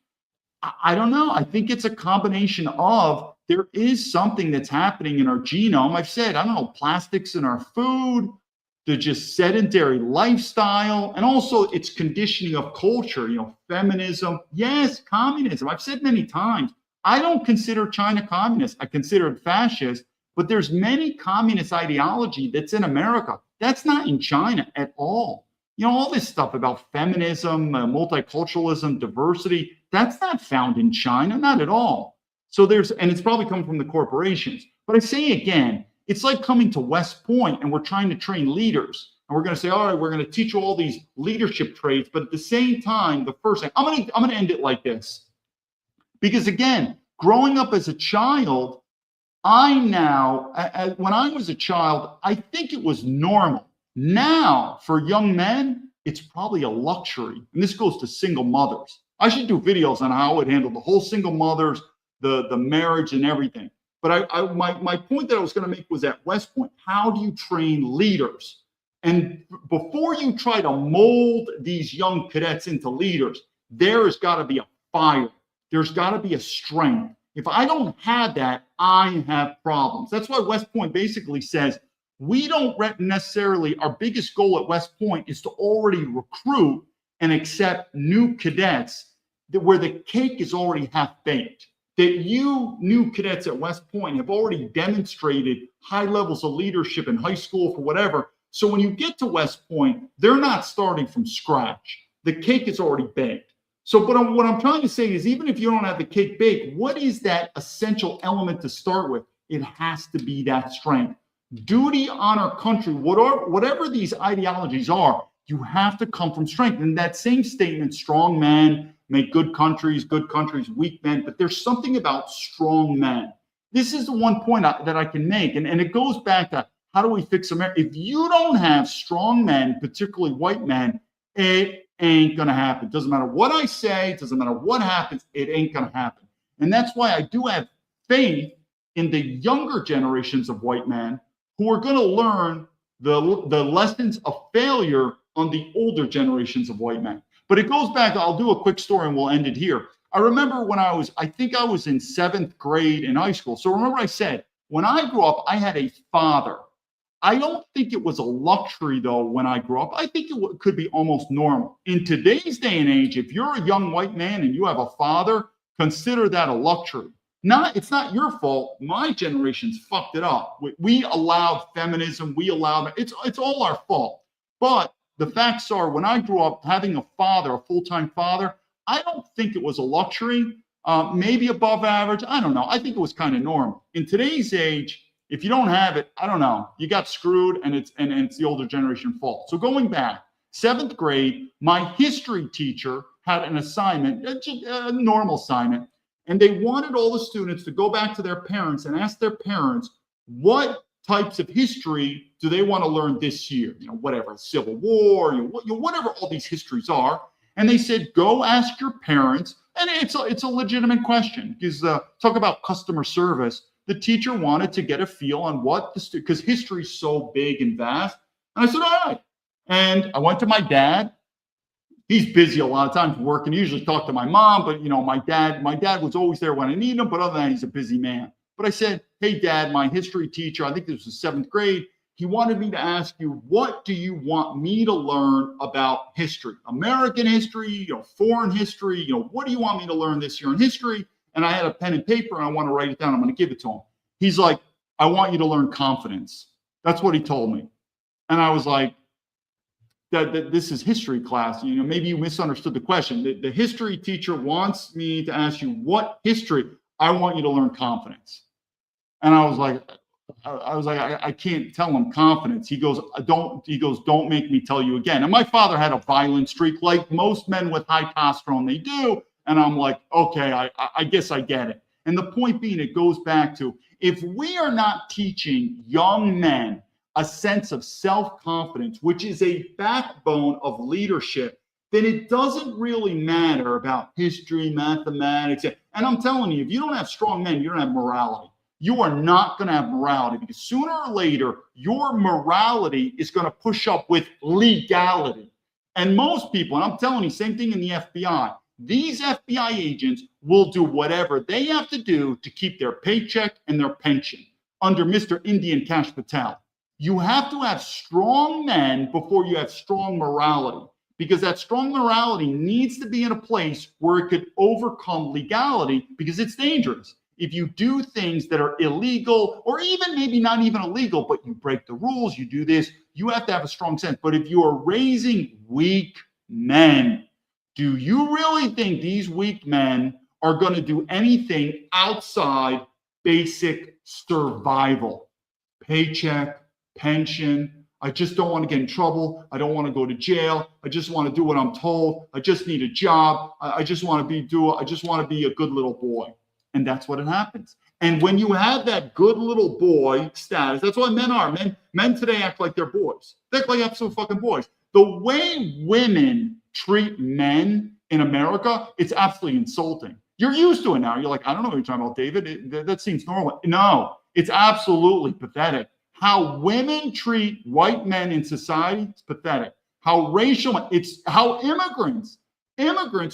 I don't know. I think it's a combination of there is something that's happening in our genome. I've said, I don't know, plastics in our food, the just sedentary lifestyle, and also it's conditioning of culture, feminism. Yes, communism. I've said many times, I don't consider China communist. I consider it fascist, but there's many communist ideology that's in America. That's not in China at all. All this stuff about feminism, multiculturalism, diversity, that's not found in China, not at all. So and it's probably coming from the corporations. But I say again, it's like coming to West Point and we're trying to train leaders. And we're going to say, all right, we're going to teach you all these leadership traits. But at the same time, the first thing, I'm going to end it like this. Because again, growing up as a child, when I was a child, I think it was normal. Now, for young men, it's probably a luxury. And this goes to single mothers. I should do videos on how I would handle the whole single mothers, the marriage and everything. But my point that I was going to make was at West Point, how do you train leaders? And before you try to mold these young cadets into leaders, there has got to be a fire. There's got to be a strength. If I don't have that, I have problems. That's why West Point basically says, we don't necessarily, our biggest goal at West Point is to already recruit and accept new cadets where the cake is already half baked. That you new cadets at West Point have already demonstrated high levels of leadership in high school for whatever. So when you get to West Point, they're not starting from scratch. The cake is already baked. So, but what I'm trying to say is, even if you don't have the cake baked, what is that essential element to start with? It has to be that strength. Duty, honor, country, whatever these ideologies are, you have to come from strength. And that same statement, strong men make good countries, weak men. But there's something about strong men. This is the one point that I can make. And it goes back to, how do we fix America? If you don't have strong men, particularly white men, it ain't going to happen. Doesn't matter what I say, doesn't matter what happens, it ain't going to happen. And that's why I do have faith in the younger generations of white men who are going to learn the lessons of failure on the older generations of white men. But it goes back, I'll do a quick story and we'll end it here. I remember when I think I was in 7th grade in high school. So remember I said, when I grew up, I had a father. I don't think it was a luxury, though, when I grew up. I think it could be almost normal. In today's day and age, if you're a young white man and you have a father, consider that a luxury. It's not your fault. My generation's fucked it up. We allowed feminism. It's all our fault. But the facts are, when I grew up, having a father, a full-time father, I don't think it was a luxury. Maybe above average. I don't know. I think it was kind of normal. In today's age, if you don't have it, I don't know. You got screwed, and it's the older generation fault. So going back, 7th grade, my history teacher had an assignment, a normal assignment, and they wanted all the students to go back to their parents and ask their parents what types of history do they want to learn this year? Whatever, Civil War, whatever all these histories are. And they said, go ask your parents. And it's a legitimate question, because talk about customer service. The teacher wanted to get a feel on what because history is so big and vast. And I said, all right. And I went to my dad. He's busy a lot of times working. He usually talk to my mom, but my dad was always there when I need him. But other than that, he's a busy man. But I said, hey, Dad, my history teacher, I think this was 7th grade. He wanted me to ask you, what do you want me to learn about history? American history, foreign history, what do you want me to learn this year in history? And I had a pen and paper and I want to write it down. I'm going to give it to him. He's like, I want you to learn confidence. That's what he told me. And I was like, that this is history class. Maybe you misunderstood the question. The history teacher wants me to ask you what history. I want you to learn confidence. And I was like, I can't tell him confidence. He goes, don't make me tell you again. And my father had a violent streak, like most men with high testosterone, they do. And I'm like, okay, I guess I get it. And the point being, it goes back to, if we are not teaching young men a sense of self-confidence, which is a backbone of leadership, then it doesn't really matter about history, mathematics. And I'm telling you, if you don't have strong men, you don't have morality. You are not going to have morality, because sooner or later, your morality is going to push up with legality. And most people, and I'm telling you, same thing in the FBI, these FBI agents will do whatever they have to do to keep their paycheck and their pension under Mr. Indian Cash Patel. You have to have strong men before you have strong morality, because that strong morality needs to be in a place where it could overcome legality, because it's dangerous. If you do things that are illegal, or even maybe not even illegal, but you break the rules, you do this, you have to have a strong sense. But if you are raising weak men, do you really think these weak men are going to do anything outside basic survival? Paycheck, pension. I just don't want to get in trouble. I don't want to go to jail. I just want to do what I'm told. I just need a job. I just want to be a good little boy. And that's what it happens. And when you have that good little boy status, that's what men are. Men today act like they're boys. They act like absolute fucking boys. The way women treat men in America, it's absolutely insulting. You're used to it now. You're like, I don't know what you're talking about, David. That seems normal. No, it's absolutely pathetic. How women treat white men in society, it's pathetic. How immigrants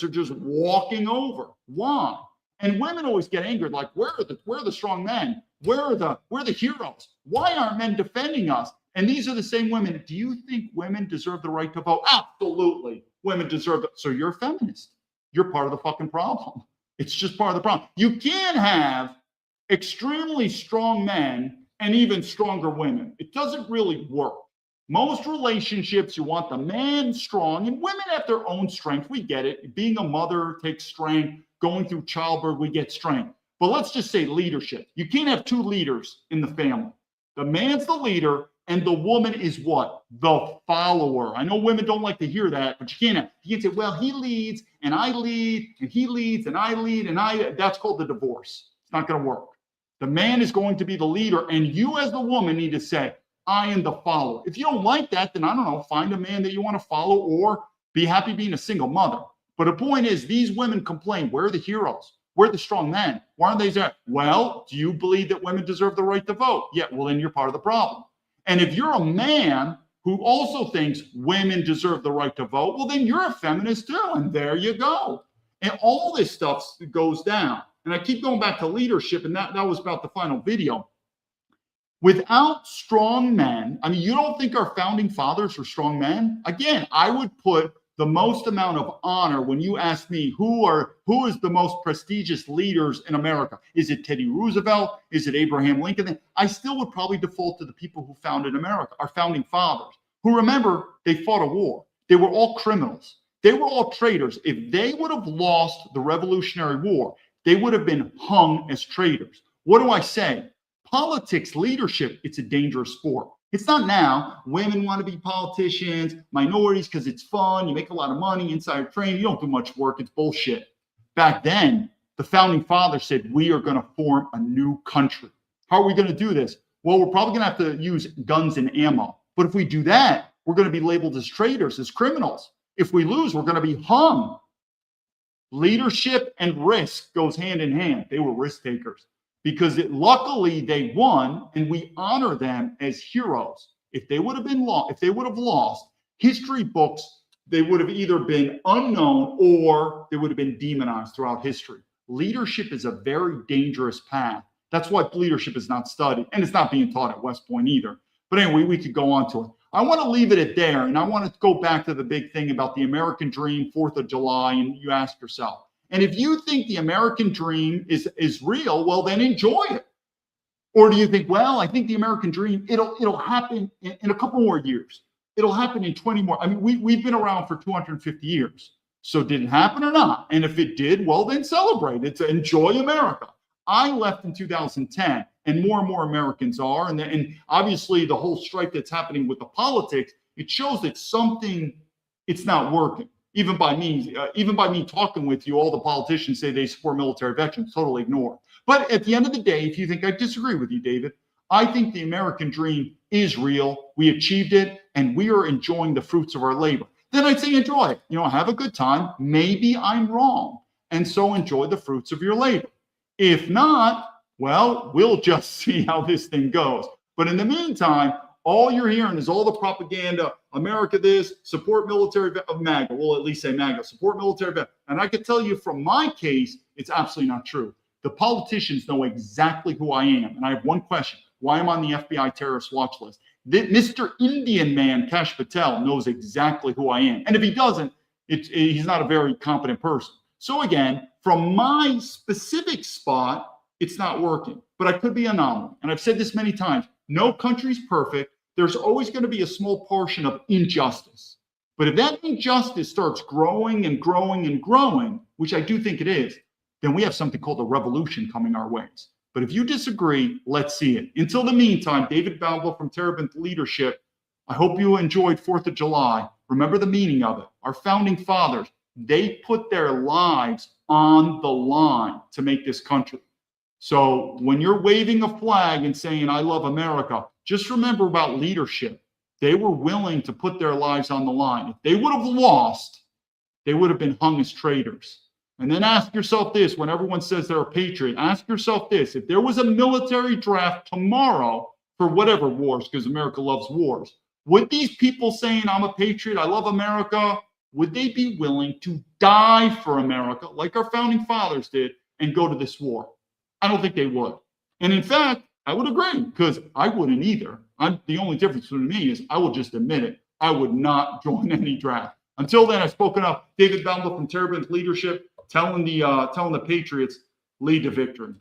are just walking over. Why? And women always get angered, like, where are the strong men? Where are the heroes? Why aren't men defending us? And these are the same women. Do you think women deserve the right to vote? Absolutely. Women deserve it. So you're a feminist. you're part of the fucking problem. It's just part of the problem. You can't have extremely strong men and even stronger women. It doesn't really work. Most relationships, you want the man strong, and women have their own strength. We get it. Being a mother takes strength. Going through childbirth, we get strength. But let's just say leadership. You can't have two leaders in the family. The man's the leader, and the woman is what? The follower. I know women don't like to hear that, but you can't say, well, he leads, and I lead, and he leads, and I lead, that's called the divorce. It's not going to work. The man is going to be the leader, and you as the woman need to say, I am the follower. If you don't like that, then I don't know, find a man that you want to follow or be happy being a single mother. But the point is, these women complain, where are the heroes? Where are the strong men? Why aren't they there? Well, do you believe that women deserve the right to vote? Yeah, well, then you're part of the problem. And if you're a man who also thinks women deserve the right to vote, well, then you're a feminist too. And there you go. And all this stuff goes down. And I keep going back to leadership, and that was about the final video. Without strong men, I mean, you don't think our founding fathers were strong men? Again, I would put the most amount of honor when you ask me who is the most prestigious leaders in America. Is it Teddy Roosevelt? Is it Abraham Lincoln? I still would probably default to the people who founded America, our founding fathers, who, remember, they fought a war. They were all criminals. They were all traitors. If they would have lost the Revolutionary War, they would have been hung as traitors. What do I say? Politics, leadership, it's a dangerous sport. It's not now. Women want to be politicians, minorities because it's fun. You make a lot of money, insider trading. You don't do much work. It's bullshit. Back then, the founding fathers said, we are going to form a new country. How are we going to do this? Well, we're probably going to have to use guns and ammo. But if we do that, we're going to be labeled as traitors, as criminals. If we lose, we're going to be hung. Leadership and risk goes hand in hand. They were risk takers. Because luckily they won, and we honor them as heroes. If they would have lost, history books, they would have either been unknown or they would have been demonized throughout history. Leadership is a very dangerous path. That's why leadership is not studied, and it's not being taught at West Point either. But anyway, we could go on to it. I want to leave it at there, and I want to go back to the big thing about the American dream, 4th of July, and you ask yourself, and if you think the American dream is real, well, then enjoy it. Or do you think, well, I think the American dream, it'll happen in a couple more years. It'll happen in 20 more. I mean, we've been around for 250 years. So did it happen or not? And if it did, well, then celebrate. It's enjoy America. I left in 2010, and more Americans are. And obviously the whole strife that's happening with the politics, it shows that it's not working. Even by me talking with you, all the politicians say they support military veterans. Totally ignore. But at the end of the day, if you think I disagree with you, David, I think the American dream is real. We achieved it, and we are enjoying the fruits of our labor. Then I'd say enjoy it. Have a good time. Maybe I'm wrong, and so enjoy the fruits of your labor. If not, well, we'll just see how this thing goes. But in the meantime, all you're hearing is all the propaganda. America this, support military of MAGA. We'll at least say MAGA, support military vet. And I can tell you from my case, it's absolutely not true. The politicians know exactly who I am. And I have one question. Why am I on the FBI terrorist watch list? Mr. Indian man, Kash Patel, knows exactly who I am. And if he doesn't, he's not a very competent person. So again, from my specific spot, it's not working. But I could be an anomaly. And I've said this many times. No country's perfect. There's always going to be a small portion of injustice. But if that injustice starts growing and growing and growing, which I do think it is, then we have something called a revolution coming our ways. But if you disagree, let's see it. Until the meantime, David Baumblatt from Terabinth Leadership, I hope you enjoyed 4th of July. Remember the meaning of it. Our founding fathers, they put their lives on the line to make this country. So when you're waving a flag and saying, I love America, just remember about leadership. They were willing to put their lives on the line. If they would have lost, they would have been hung as traitors. And then ask yourself this, when everyone says they're a patriot, ask yourself this, if there was a military draft tomorrow for whatever wars, because America loves wars, would these people saying, I'm a patriot, I love America, would they be willing to die for America, like our founding fathers did, and go to this war? I don't think they would. And in fact, I would agree, because I wouldn't either. The only difference between me is I will just admit it. I would not join any draft. Until then, I've spoken up. David Baumblatt from Terebinth Leadership, telling the Patriots, lead to victory.